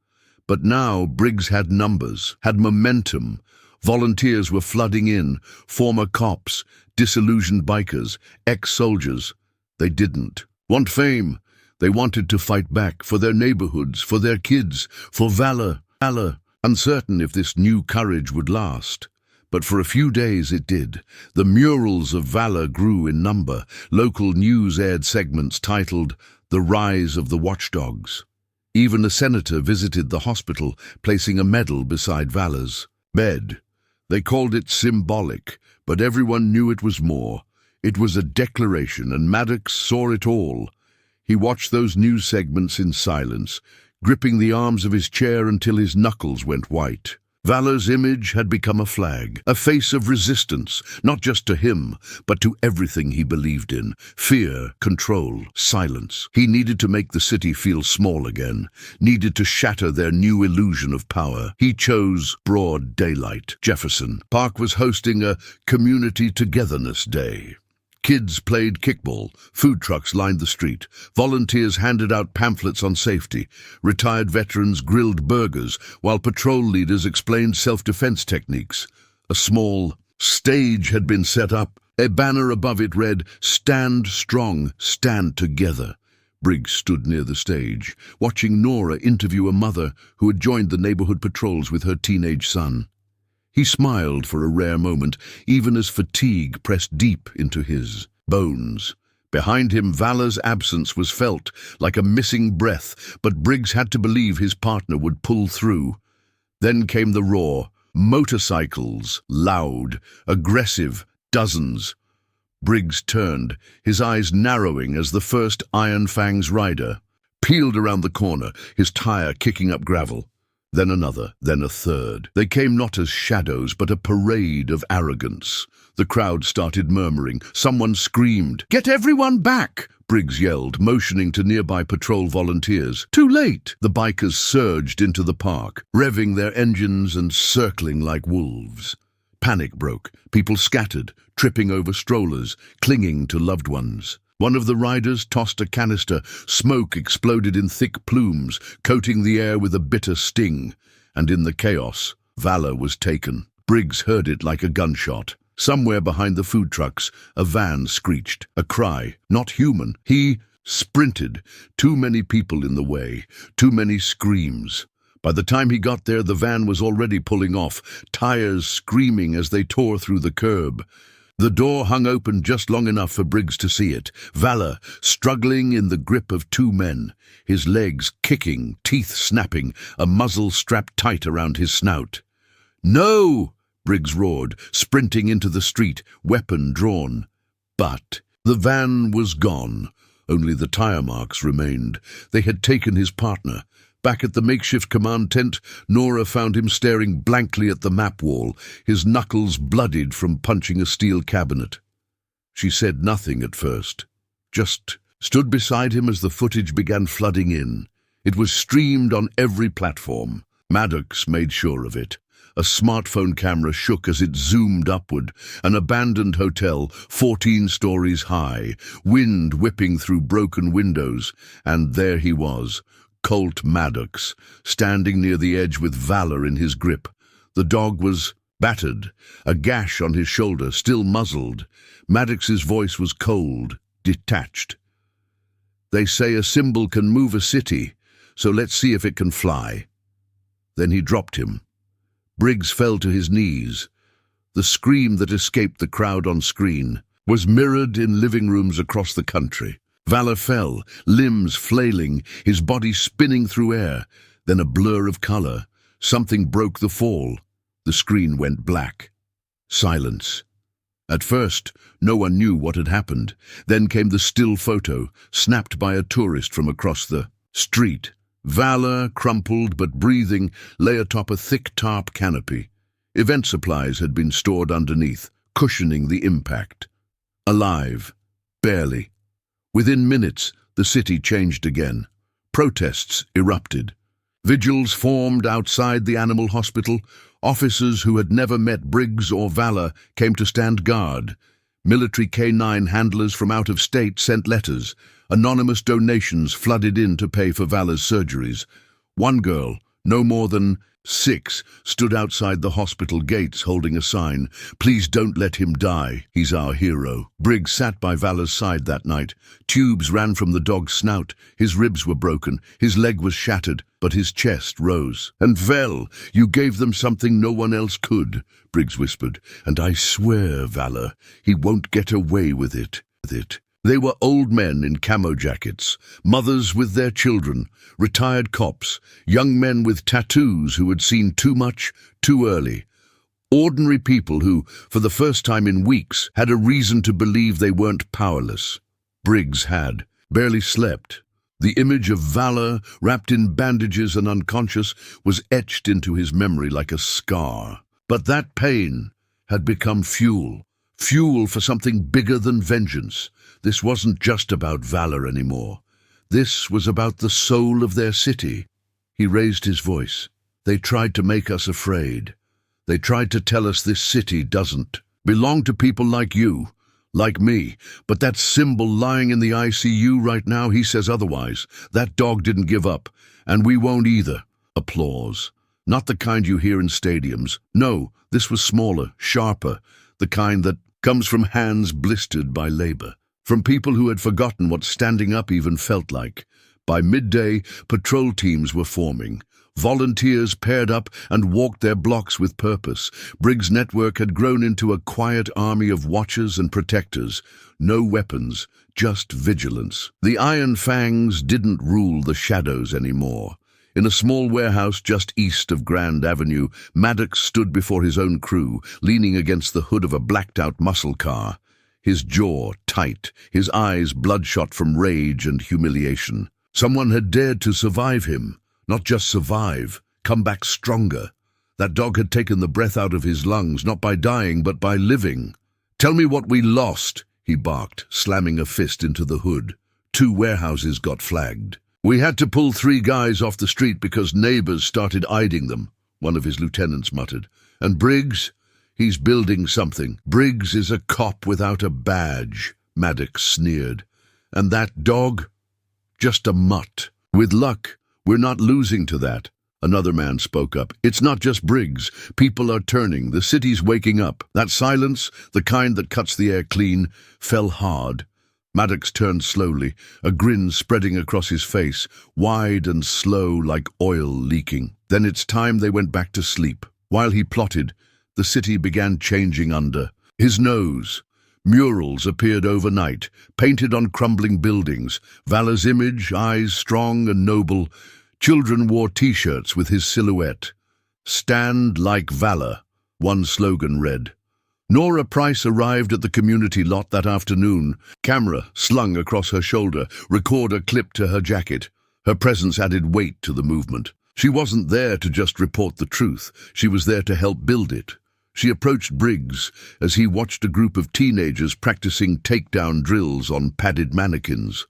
But now Briggs had numbers, had momentum. Volunteers were flooding in, former cops, disillusioned bikers, ex-soldiers. They didn't want fame. They wanted to fight back for their neighborhoods, for their kids, for Valor. Uncertain if this new courage would last. But for a few days it did. The murals of Valor grew in number. Local news aired segments titled "The Rise of the Watchdogs." Even a senator visited the hospital, placing a medal beside Valor's bed. They called it symbolic, but everyone knew it was more. It was a declaration, and Maddox saw it all. He watched those news segments in silence, gripping the arms of his chair until his knuckles went white. Valor's image had become a flag, a face of resistance, not just to him, but to everything he believed in. Fear, control, silence. He needed to make the city feel small again, needed to shatter their new illusion of power. He chose broad daylight. Jefferson Park was hosting a community togetherness day. Kids played kickball, food trucks lined the street, volunteers handed out pamphlets on safety, retired veterans grilled burgers, while patrol leaders explained self-defense techniques. A small stage had been set up. A banner above it read, "Stand strong, stand together." Briggs stood near the stage, watching Nora interview a mother who had joined the neighborhood patrols with her teenage son. He smiled for a rare moment, even as fatigue pressed deep into his bones. Behind him, Valor's absence was felt, like a missing breath, but Briggs had to believe his partner would pull through. Then came the roar. Motorcycles, loud, aggressive, dozens. Briggs turned, his eyes narrowing as the first Iron Fang's rider peeled around the corner, his tire kicking up gravel. Then another, then a third. They came not as shadows, but a parade of arrogance. The crowd started murmuring. Someone screamed, "Get everyone back!" Briggs yelled, motioning to nearby patrol volunteers. Too late! The bikers surged into the park, revving their engines and circling like wolves. Panic broke. People scattered, tripping over strollers, clinging to loved ones. One of the riders tossed a canister. Smoke exploded in thick plumes, coating the air with a bitter sting. And in the chaos, Valor was taken. Briggs heard it like a gunshot. Somewhere behind the food trucks, a van screeched. A cry, not human. He sprinted. Too many people in the way. Too many screams. By the time he got there, the van was already pulling off, tires screaming as they tore through the curb. The door hung open just long enough for Briggs to see it. Valor, struggling in the grip of two men, his legs kicking, teeth snapping, a muzzle strapped tight around his snout. "No!" Briggs roared, sprinting into the street, weapon drawn. But The van was gone. Only the tire marks remained. They had taken his partner. Back at the makeshift command tent, Nora found him staring blankly at the map wall, his knuckles bloodied from punching a steel cabinet. She said nothing at first, just stood beside him as the footage began flooding in. It was streamed on every platform. Maddox made sure of it. A smartphone camera shook as it zoomed upward, an abandoned hotel 14 stories high, wind whipping through broken windows, and there he was, Colt Maddox, standing near the edge with Valor in his grip. The dog was battered, a gash on his shoulder, still muzzled. Maddox's voice was cold, detached. "They say a symbol can move a city, so let's see if it can fly." Then he dropped him. Briggs fell to his knees. The scream that escaped the crowd on screen was mirrored in living rooms across the country. Valor fell, limbs flailing, his body spinning through air. Then a blur of color. Something broke the fall. The screen went black. Silence. At first, no one knew what had happened. Then came the still photo, snapped by a tourist from across the street. Valor, crumpled but breathing, lay atop a thick tarp canopy. Event supplies had been stored underneath, cushioning the impact. Alive. Barely. Within minutes, the city changed again. Protests erupted. Vigils formed outside the animal hospital. Officers who had never met Briggs or Valor came to stand guard. Military K9 handlers from out of state sent letters. Anonymous donations flooded in to pay for Valor's surgeries. One girl, no more than 6, stood outside the hospital gates holding a sign, "Please don't let him die. He's our hero." Briggs sat by Valor's side that night. Tubes ran from the dog's snout. His ribs were broken. His leg was shattered, but his chest rose. "And Vel, you gave them something no one else could," Briggs whispered. "And I swear, Valor, he won't get away with it." They were old men in camo jackets, mothers with their children, retired cops, young men with tattoos who had seen too much, too early. Ordinary people who, for the first time in weeks, had a reason to believe they weren't powerless. Briggs had. Barely slept. The image of Valor, wrapped in bandages and unconscious, was etched into his memory like a scar. But that pain had become fuel for something bigger than vengeance. This wasn't just about Valor anymore. This was about the soul of their city. He raised his voice. "They tried to make us afraid. They tried to tell us this city doesn't belong to people like you, like me. But that symbol lying in the ICU right now, he says otherwise. That dog didn't give up, and we won't either." Applause. Not the kind you hear in stadiums. No, this was smaller, sharper, the kind that comes from hands blistered by labor. From people who had forgotten what standing up even felt like. By midday, patrol teams were forming. Volunteers paired up and walked their blocks with purpose. Briggs' network had grown into a quiet army of watchers and protectors. No weapons, just vigilance. The Iron Fangs didn't rule the shadows anymore. In a small warehouse just east of Grand Avenue, Maddox stood before his own crew, leaning against the hood of a blacked-out muscle car. His jaw tight, his eyes bloodshot from rage and humiliation. Someone had dared to survive him. Not just survive, come back stronger. That dog had taken the breath out of his lungs, not by dying, but by living. "Tell me what we lost," he barked, slamming a fist into the hood. 2 warehouses got flagged. "We had to pull 3 guys off the street because neighbors started eyeing them," one of his lieutenants muttered. "And Briggs? He's building something. Briggs is a cop without a badge," Maddox sneered. "And that dog? Just a mutt. With luck, we're not losing to that." Another man spoke up. "It's not just Briggs. People are turning. The city's waking up." That silence, the kind that cuts the air clean, fell hard. Maddox turned slowly, a grin spreading across his face, wide and slow like oil leaking. Then it's time they went back to sleep. While he plotted, the city began changing under his nose. Murals appeared overnight, painted on crumbling buildings. Valor's image, eyes strong and noble. Children wore T-shirts with his silhouette. "Stand like Valor," one slogan read. Nora Price arrived at the community lot that afternoon, camera slung across her shoulder, recorder clipped to her jacket. Her presence added weight to the movement. She wasn't there to just report the truth. She was there to help build it. She approached Briggs as he watched a group of teenagers practicing takedown drills on padded mannequins.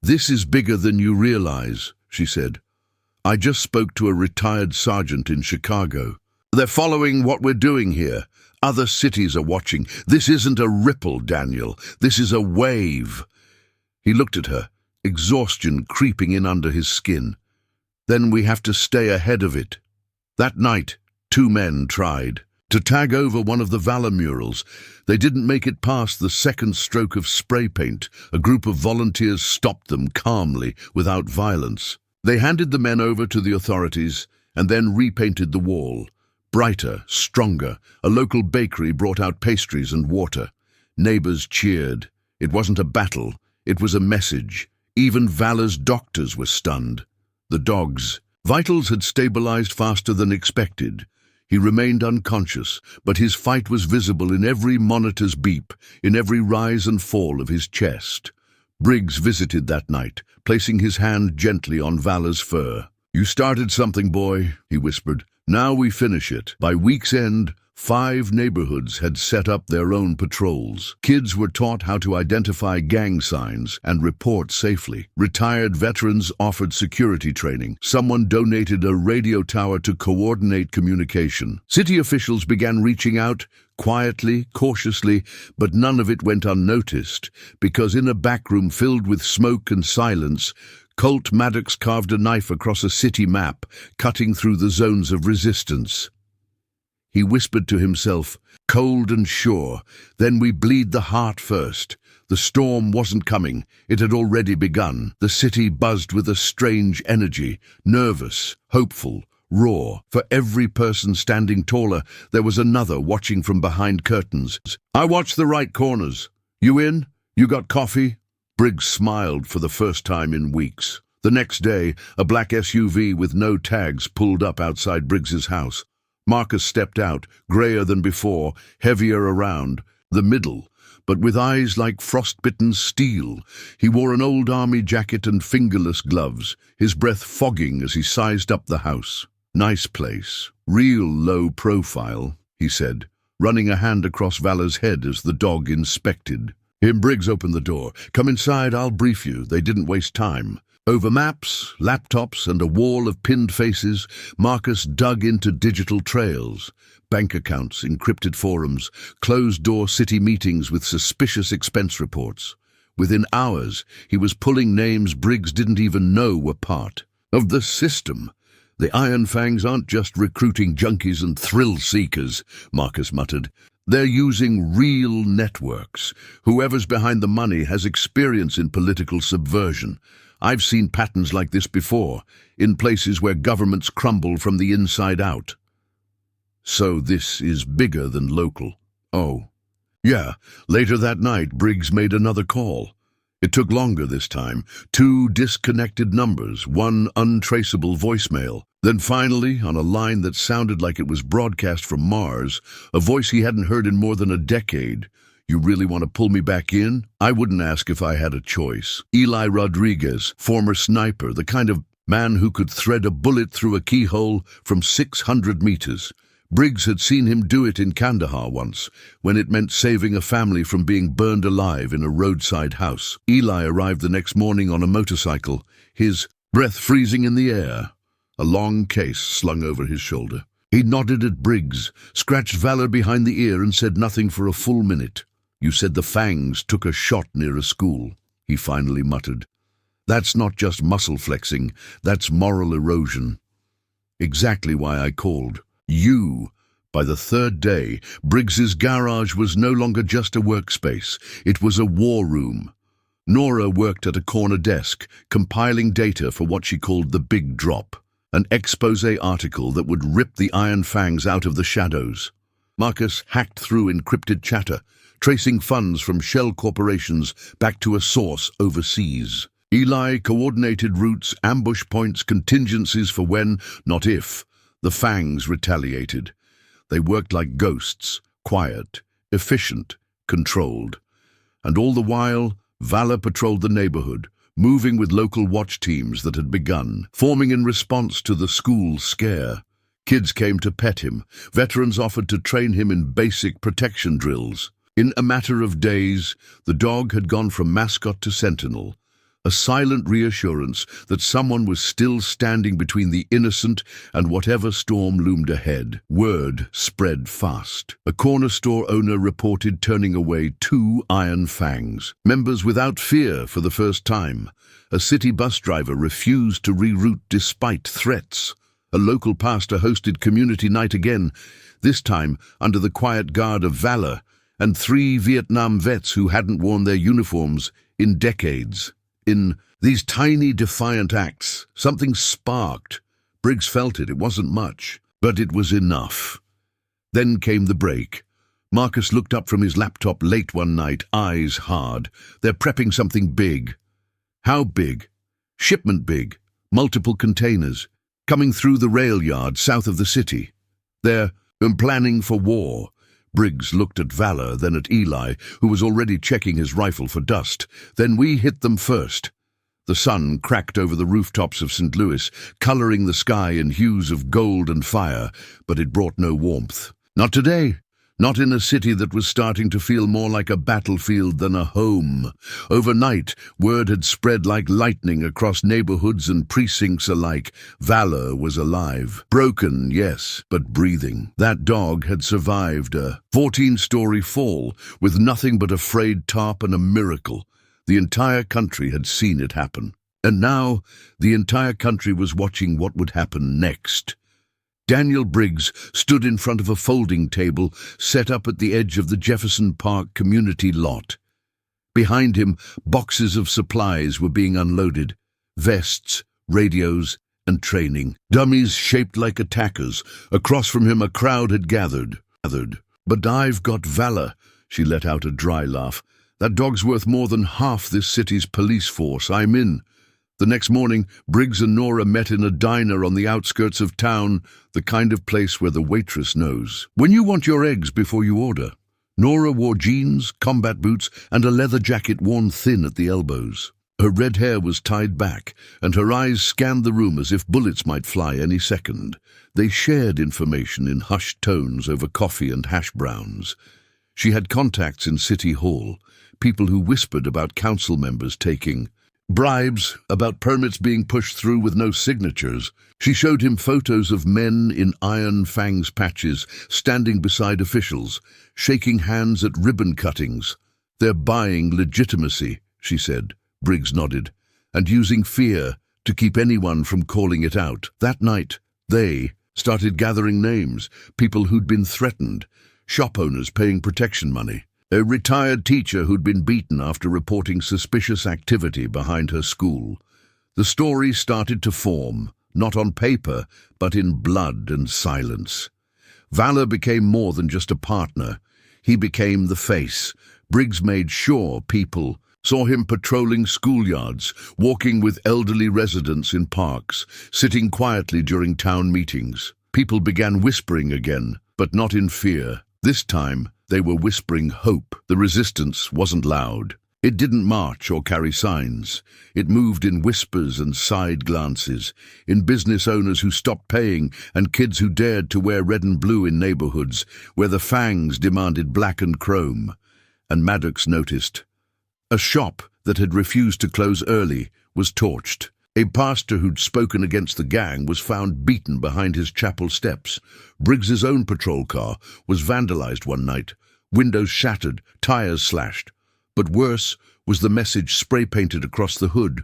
"This is bigger than you realize," she said. "I just spoke to a retired sergeant in Chicago. They're following what we're doing here. Other cities are watching. This isn't a ripple, Daniel. This is a wave." He looked at her, exhaustion creeping in under his skin. "Then we have to stay ahead of it." That night, 2 men tried to tag over one of the Valor murals. They didn't make it past the second stroke of spray paint. A group of volunteers stopped them calmly, without violence. They handed the men over to the authorities and then repainted the wall. Brighter, stronger, a local bakery brought out pastries and water. Neighbors cheered. It wasn't a battle, it was a message. Even Valor's doctors were stunned. The dog's vitals had stabilized faster than expected. He remained unconscious, but his fight was visible in every monitor's beep, in every rise and fall of his chest. Briggs visited that night, placing his hand gently on Valor's fur. "You started something, boy," he whispered. "Now we finish it." By week's end, 5 neighborhoods had set up their own patrols. Kids were taught how to identify gang signs and report safely. Retired veterans offered security training. Someone donated a radio tower to coordinate communication. City officials began reaching out, quietly, cautiously, but none of it went unnoticed, because in a backroom filled with smoke and silence, Colt Maddox carved a knife across a city map, cutting through the zones of resistance. He whispered to himself, cold and sure, "Then we bleed the heart first." The storm wasn't coming. It had already begun. The city buzzed with a strange energy, nervous, hopeful, raw. For every person standing taller, there was another watching from behind curtains. "I watched the right corners. You in? You got coffee?" Briggs smiled for the first time in weeks. The next day, a black SUV with no tags pulled up outside Briggs's house. Marcus stepped out, grayer than before, heavier around the middle, but with eyes like frostbitten steel. He wore an old army jacket and fingerless gloves, his breath fogging as he sized up the house. "Nice place. Real low profile," he said, running a hand across Valor's head as the dog inspected. Briggs opened the door. "Come inside, I'll brief you." They didn't waste time. Over maps, laptops, and a wall of pinned faces, Marcus dug into digital trails. Bank accounts, encrypted forums, closed-door city meetings with suspicious expense reports. Within hours, he was pulling names Briggs didn't even know were part of the system. "The Iron Fangs aren't just recruiting junkies and thrill-seekers," Marcus muttered. "They're using real networks. Whoever's behind the money has experience in political subversion. I've seen patterns like this before, in places where governments crumble from the inside out." "So this is bigger than local." "Oh." "Yeah." Later that night, Briggs made another call. It took longer this time. 2 disconnected numbers, 1 untraceable voicemail. Then finally, on a line that sounded like it was broadcast from Mars, a voice he hadn't heard in more than a decade. "You really want to pull me back in?" "I wouldn't ask if I had a choice." Eli Rodriguez, former sniper, the kind of man who could thread a bullet through a keyhole from 600 meters. Briggs had seen him do it in Kandahar once, when it meant saving a family from being burned alive in a roadside house. Eli arrived the next morning on a motorcycle, his breath freezing in the air, a long case slung over his shoulder. He nodded at Briggs, scratched Valor behind the ear, and said nothing for a full minute. "You said the Fangs took a shot near a school," he finally muttered. "That's not just muscle flexing, that's moral erosion." "Exactly why I called. You." By the 3rd day, Briggs's garage was no longer just a workspace. It was a war room. Nora worked at a corner desk, compiling data for what she called the Big Drop, an expose article that would rip the Iron Fangs out of the shadows. Marcus hacked through encrypted chatter, tracing funds from shell corporations back to a source overseas. Eli coordinated routes, ambush points, contingencies for when, not if, the Fangs retaliated. They worked like ghosts, quiet, efficient, controlled. And all the while, Valor patrolled the neighborhood, moving with local watch teams that had begun, forming in response to the school scare. Kids came to pet him. Veterans offered to train him in basic protection drills. In a matter of days, the dog had gone from mascot to sentinel, a silent reassurance that someone was still standing between the innocent and whatever storm loomed ahead. Word spread fast. A corner store owner reported turning away 2 iron fangs. Members without fear for the first time. A city bus driver refused to reroute despite threats. A local pastor hosted community night again, this time under the quiet guard of Valor, and 3 Vietnam vets who hadn't worn their uniforms in decades. In these tiny, defiant acts, something sparked. Briggs felt it. It wasn't much, but it was enough. Then came the break. Marcus looked up from his laptop late one night, eyes hard. They're prepping something big. How big? Shipment big. Multiple containers. Coming through the rail yard south of the city. They're planning for war. Briggs looked at Valor, then at Eli, who was already checking his rifle for dust. Then we hit them first. The sun cracked over the rooftops of St. Louis, coloring the sky in hues of gold and fire, but it brought no warmth. Not today. Not in a city that was starting to feel more like a battlefield than a home. Overnight, word had spread like lightning across neighborhoods and precincts alike. Valor was alive. Broken, yes, but breathing. That dog had survived a 14-story fall with nothing but a frayed tarp and a miracle. The entire country had seen it happen. And now, the entire country was watching what would happen next. Daniel Briggs stood in front of a folding table set up at the edge of the Jefferson Park community lot. Behind him, boxes of supplies were being unloaded. Vests, radios, and training. Dummies shaped like attackers. Across from him a crowd had gathered. But I've got Valor, she let out a dry laugh. That dog's worth more than half this city's police force. I'm in. The next morning, Briggs and Nora met in a diner on the outskirts of town, the kind of place where the waitress knows when you want your eggs before you order. Nora wore jeans, combat boots, and a leather jacket worn thin at the elbows. Her red hair was tied back, and her eyes scanned the room as if bullets might fly any second. They shared information in hushed tones over coffee and hash browns. She had contacts in City Hall, people who whispered about council members taking bribes, about permits being pushed through with no signatures. She showed him photos of men in iron fangs patches standing beside officials, shaking hands at ribbon cuttings. They're buying legitimacy, she said. Briggs nodded. And using fear to keep anyone from calling it out. That night, they started gathering names, people who'd been threatened, shop owners paying protection money. A retired teacher who'd been beaten after reporting suspicious activity behind her school. The story started to form, not on paper, but in blood and silence. Valor became more than just a partner. He became the face. Briggs made sure people saw him patrolling schoolyards, walking with elderly residents in parks, sitting quietly during town meetings. People began whispering again, but not in fear. This time, they were whispering hope. The resistance wasn't loud. It didn't march or carry signs. It moved in whispers and side glances, in business owners who stopped paying and kids who dared to wear red and blue in neighborhoods where the fangs demanded black and chrome. And Maddox noticed. A shop that had refused to close early was torched. A pastor who'd spoken against the gang was found beaten behind his chapel steps. Briggs's own patrol car was vandalized one night, windows shattered, tires slashed. But worse was the message spray-painted across the hood.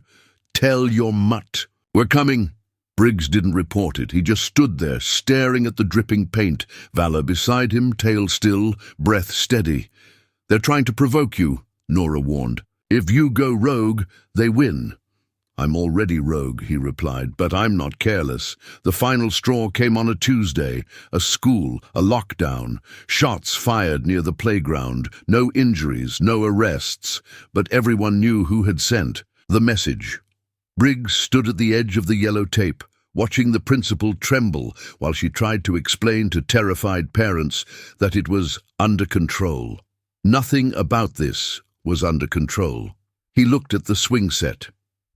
Tell your mutt. We're coming. Briggs didn't report it. He just stood there, staring at the dripping paint. Valor beside him, tail still, breath steady. They're trying to provoke you, Nora warned. If you go rogue, they win. I'm already rogue, he replied, but I'm not careless. The final straw came on a Tuesday. A school, a lockdown. Shots fired near the playground. No injuries, no arrests. But everyone knew who had sent the message. Briggs stood at the edge of the yellow tape, watching the principal tremble while she tried to explain to terrified parents that it was under control. Nothing about this was under control. He looked at the swing set,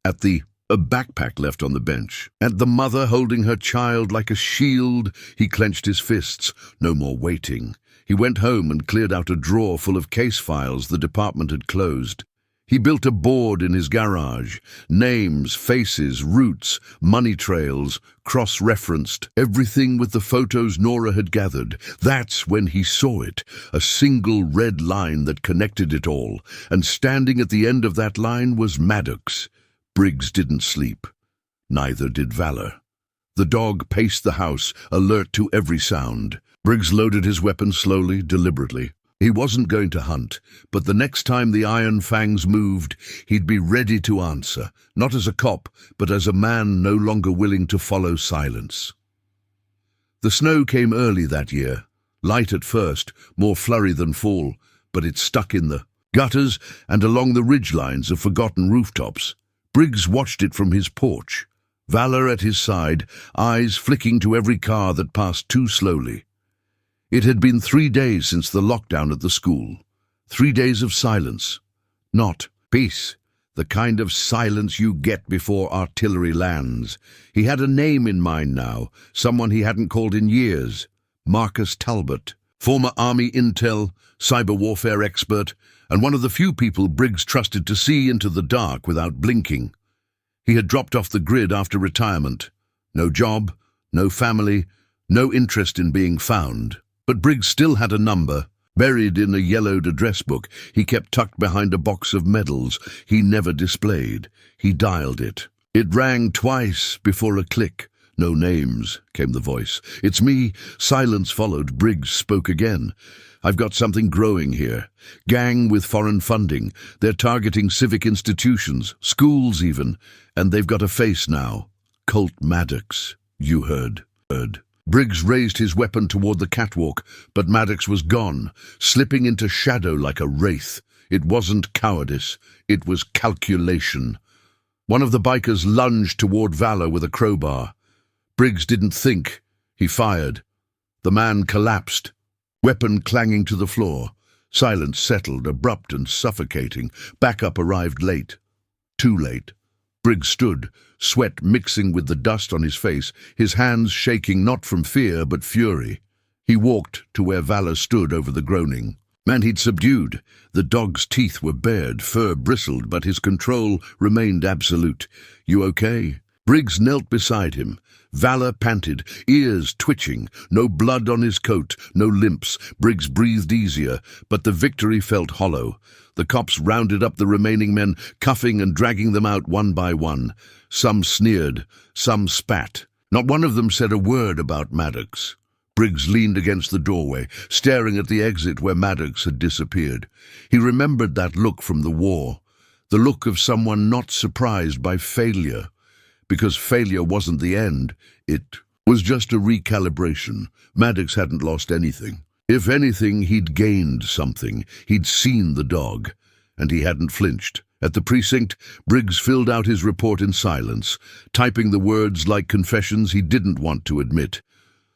at a backpack left on the bench, at the mother holding her child like a shield. He clenched his fists. No more waiting. He went home and cleared out a drawer full of case files the department had closed. He built a board in his garage. Names, faces, routes, money trails, cross-referenced, everything with the photos Nora had gathered. That's when he saw it, a single red line that connected it all, and standing at the end of that line was Maddox. Briggs didn't sleep. Neither did Valor. The dog paced the house, alert to every sound. Briggs loaded his weapon slowly, deliberately. He wasn't going to hunt, but the next time the iron fangs moved, he'd be ready to answer, not as a cop, but as a man no longer willing to follow silence. The snow came early that year, light at first, more flurry than fall, but it stuck in the gutters and along the ridgelines of forgotten rooftops. Briggs watched it from his porch, Valor at his side, eyes flicking to every car that passed too slowly. It had been 3 days since the lockdown at the school. 3 days of silence. Not peace, the kind of silence you get before artillery lands. He had a name in mind now, someone he hadn't called in years. Marcus Talbot, former Army intel, cyber warfare expert, and one of the few people Briggs trusted to see into the dark without blinking. He had dropped off the grid after retirement. No job, no family, no interest in being found. But Briggs still had a number, buried in a yellowed address book he kept tucked behind a box of medals he never displayed. He dialed it. It rang twice before a click. "No names," came the voice. "It's me." Silence followed. Briggs spoke again. "I've got something growing here. Gang with foreign funding. They're targeting civic institutions, schools even, and they've got a face now. Colt Maddox. You heard." Briggs raised his weapon toward the catwalk, but Maddox was gone, slipping into shadow like a wraith. It wasn't cowardice, it was calculation. One of the bikers lunged toward Valor with a crowbar. Briggs didn't think. He fired. The man collapsed, weapon clanging to the floor. Silence settled, abrupt and suffocating. Backup arrived late. Too late. Briggs stood, sweat mixing with the dust on his face, his hands shaking not from fear but fury. He walked to where Valor stood over the groaning. Man he'd subdued. The dog's teeth were bared, fur bristled, but his control remained absolute. "You okay?" Briggs knelt beside him. Valor panted, ears twitching, no blood on his coat, no limps. Briggs breathed easier, but the victory felt hollow. The cops rounded up the remaining men, cuffing and dragging them out one by one. Some sneered, some spat. Not one of them said a word about Maddox. Briggs leaned against the doorway, staring at the exit where Maddox had disappeared. He remembered that look from the war, the look of someone not surprised by failure. Because failure wasn't the end, it was just a recalibration. Maddox hadn't lost anything. If anything, he'd gained something. He'd seen the dog, and he hadn't flinched. At the precinct, Briggs filled out his report in silence, typing the words like confessions he didn't want to admit.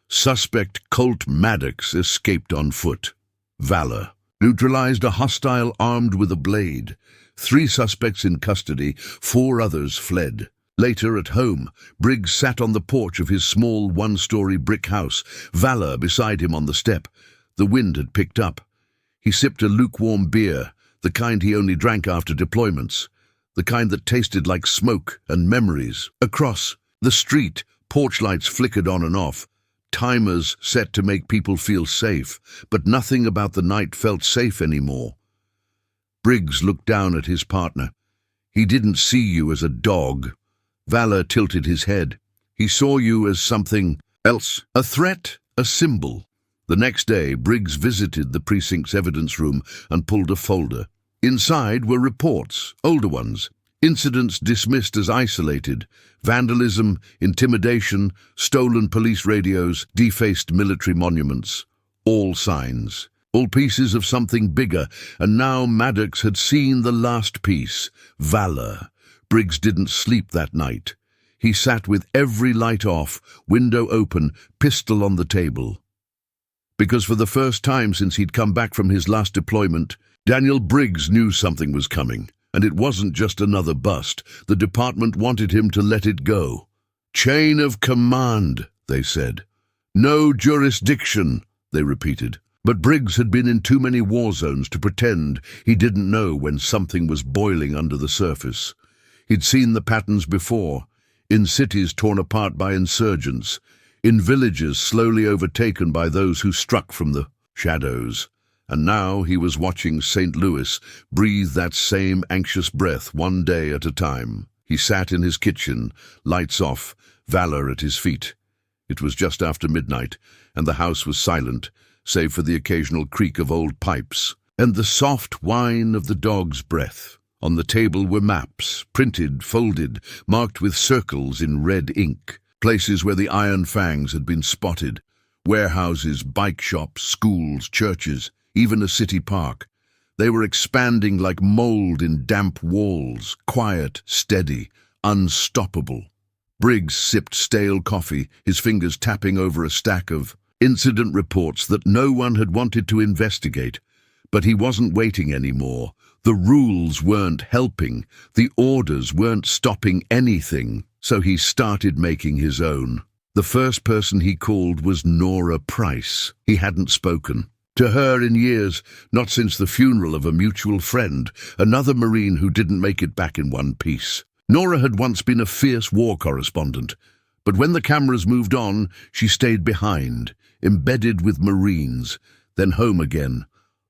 Suspect Colt Maddox escaped on foot. Valor. Neutralized a hostile armed with a blade. 3 suspects in custody, 4 others fled. Later, at home, Briggs sat on the porch of his small 1-story brick house, Valor beside him on the step. The wind had picked up. He sipped a lukewarm beer, the kind he only drank after deployments, the kind that tasted like smoke and memories. Across the street, porch lights flickered on and off, timers set to make people feel safe, but nothing about the night felt safe anymore. Briggs looked down at his partner. "He didn't see you as a dog." Valor tilted his head. "He saw you as something else. A threat, a symbol." The next day, Briggs visited the precinct's evidence room and pulled a folder. Inside were reports, older ones, incidents dismissed as isolated, vandalism, intimidation, stolen police radios, defaced military monuments. All signs, all pieces of something bigger, and now Maddox had seen the last piece, Valor. Briggs didn't sleep that night. He sat with every light off, window open, pistol on the table. Because for the first time since he'd come back from his last deployment, Daniel Briggs knew something was coming, and it wasn't just another bust. The department wanted him to let it go. Chain of command, they said. No jurisdiction, they repeated. But Briggs had been in too many war zones to pretend he didn't know when something was boiling under the surface. He'd seen the patterns before, in cities torn apart by insurgents, in villages slowly overtaken by those who struck from the shadows. And now he was watching St. Louis breathe that same anxious breath one day at a time. He sat in his kitchen, lights off, Valor at his feet. It was just after midnight, and the house was silent, save for the occasional creak of old pipes, and the soft whine of the dog's breath. On the table were maps, printed, folded, marked with circles in red ink, places where the Iron Fangs had been spotted, warehouses, bike shops, schools, churches, even a city park. They were expanding like mold in damp walls, quiet, steady, unstoppable. Briggs sipped stale coffee, his fingers tapping over a stack of incident reports that no one had wanted to investigate. But he wasn't waiting anymore. The rules weren't helping. The orders weren't stopping anything. So he started making his own. The first person he called was Nora Price. He hadn't spoken to her in years, not since the funeral of a mutual friend, another Marine who didn't make it back in one piece. Nora had once been a fierce war correspondent, but when the cameras moved on, she stayed behind, embedded with Marines, then home again,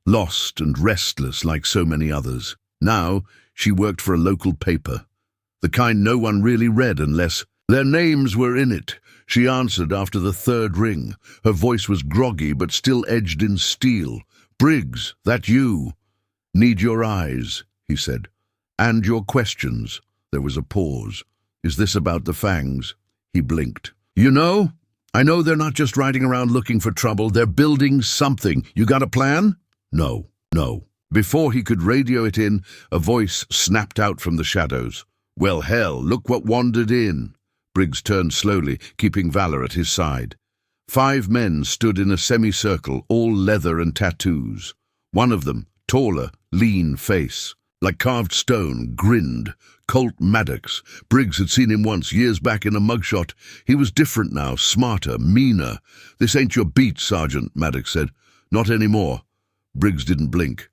lost and restless like so many others. Now, she worked for a local paper, the kind no one really read unless their names were in it. She answered after the third ring. Her voice was groggy but still edged in steel. "Briggs, that you?" "Need your eyes," he said. "And your questions." There was a pause. "Is this about the Fangs?" He blinked. I know they're not just riding around looking for trouble. They're building something. You got a plan?" No. Before he could radio it in, a voice snapped out from the shadows. "Well, hell, look what wandered in." Briggs turned slowly, keeping Valor at his side. 5 men stood in a semicircle, all leather and tattoos. One of them, taller, lean face, like carved stone, grinned. Colt Maddox. Briggs had seen him once, years back in a mugshot. He was different now, smarter, meaner. "This ain't your beat, Sergeant," Maddox said. "Not anymore." Briggs didn't blink.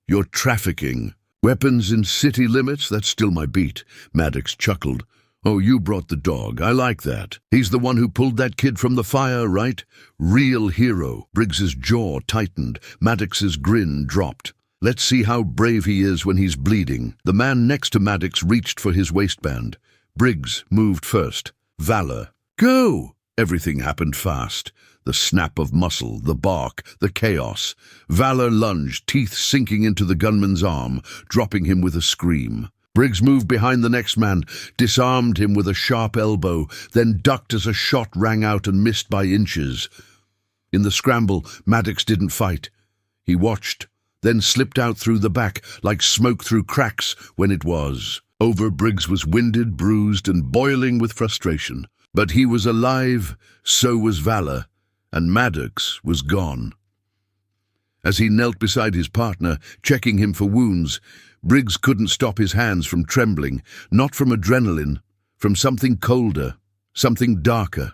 "You're trafficking. Weapons in city limits? That's still my beat." Maddox chuckled. "Oh, you brought the dog. I like that. He's the one who pulled that kid from the fire, right? Real hero." Briggs's jaw tightened. Maddox's grin dropped. "Let's see how brave he is when he's bleeding." The man next to Maddox reached for his waistband. Briggs moved first. "Valor. Go!" Everything happened fast. The snap of muscle, the bark, the chaos. Valor lunged, teeth sinking into the gunman's arm, dropping him with a scream. Briggs moved behind the next man, disarmed him with a sharp elbow, then ducked as a shot rang out and missed by inches. In the scramble, Maddox didn't fight. He watched, then slipped out through the back, like smoke through cracks when it was over. Briggs was winded, bruised, and boiling with frustration. But he was alive, so was Valor, and Maddox was gone. As he knelt beside his partner, checking him for wounds, Briggs couldn't stop his hands from trembling, not from adrenaline, from something colder, something darker.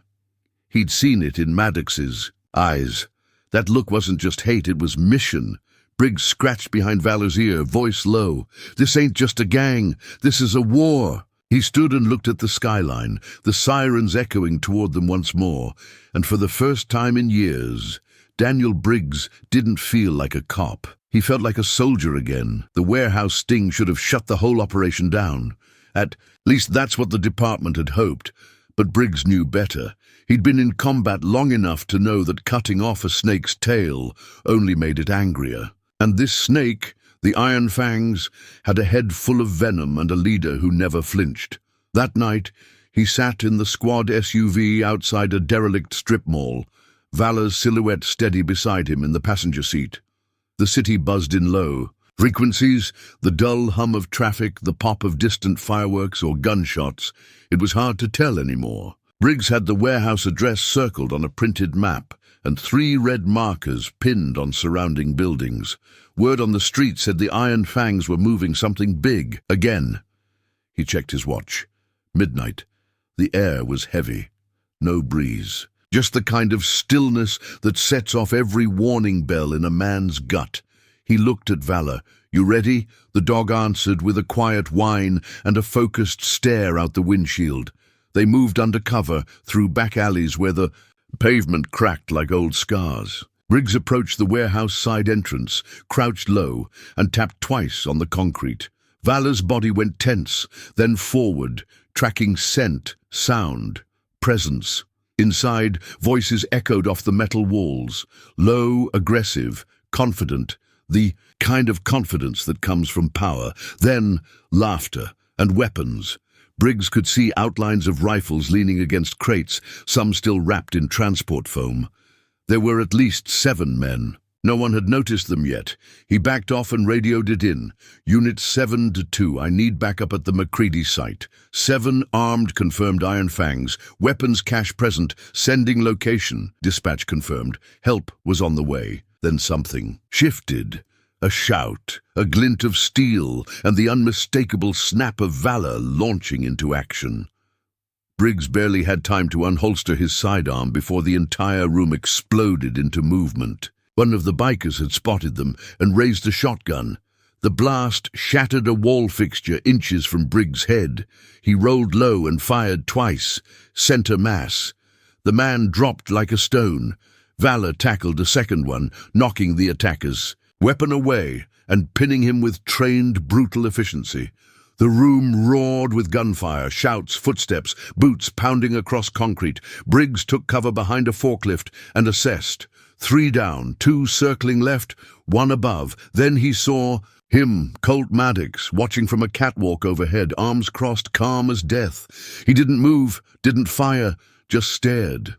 He'd seen it in Maddox's eyes. That look wasn't just hate, it was mission. Briggs scratched behind Valor's ear, voice low. "This ain't just a gang, this is a war." He stood and looked at the skyline, the sirens echoing toward them once more, and for the first time in years, Daniel Briggs didn't feel like a cop. He felt like a soldier again. The warehouse sting should have shut the whole operation down. At least that's what the department had hoped. But Briggs knew better. He'd been in combat long enough to know that cutting off a snake's tail only made it angrier. And this snake, the Iron Fangs, had a head full of venom and a leader who never flinched. That night, he sat in the squad SUV outside a derelict strip mall, Valor's silhouette steady beside him in the passenger seat. The city buzzed in low. Frequencies, the dull hum of traffic, the pop of distant fireworks or gunshots, it was hard to tell anymore. Briggs had the warehouse address circled on a printed map and 3 red markers pinned on surrounding buildings. Word on the street said the Iron Fangs were moving something big again. He checked his watch. Midnight. The air was heavy. No breeze. Just the kind of stillness that sets off every warning bell in a man's gut. He looked at Valor. "You ready?" The dog answered with a quiet whine and a focused stare out the windshield. They moved under cover, through back alleys where the pavement cracked like old scars. Briggs approached the warehouse side entrance, crouched low, and tapped twice on the concrete. Valor's body went tense, then forward, tracking scent, sound, presence. Inside, voices echoed off the metal walls, low, aggressive, confident, the kind of confidence that comes from power. Then, laughter and weapons. Briggs could see outlines of rifles leaning against crates, some still wrapped in transport foam. There were at least 7 men. No one had noticed them yet. He backed off and radioed it in. "Unit 7-2, I need backup at the McCready site. 7 armed, confirmed Iron Fangs. Weapons cache present. Sending location." Dispatch confirmed. Help was on the way. Then something shifted. A shout, a glint of steel, and the unmistakable snap of Valor launching into action. Briggs barely had time to unholster his sidearm before the entire room exploded into movement. One of the bikers had spotted them and raised a shotgun. The blast shattered a wall fixture inches from Briggs' head. He rolled low and fired twice, center mass. The man dropped like a stone. Valor tackled a second one, knocking the attackers, weapon away, and pinning him with trained, brutal efficiency. The room roared with gunfire, shouts, footsteps, boots pounding across concrete. Briggs took cover behind a forklift and assessed. 3 down, 2 circling left, 1 above. Then he saw him, Colt Maddox, watching from a catwalk overhead, arms crossed, calm as death. He didn't move, didn't fire, just stared.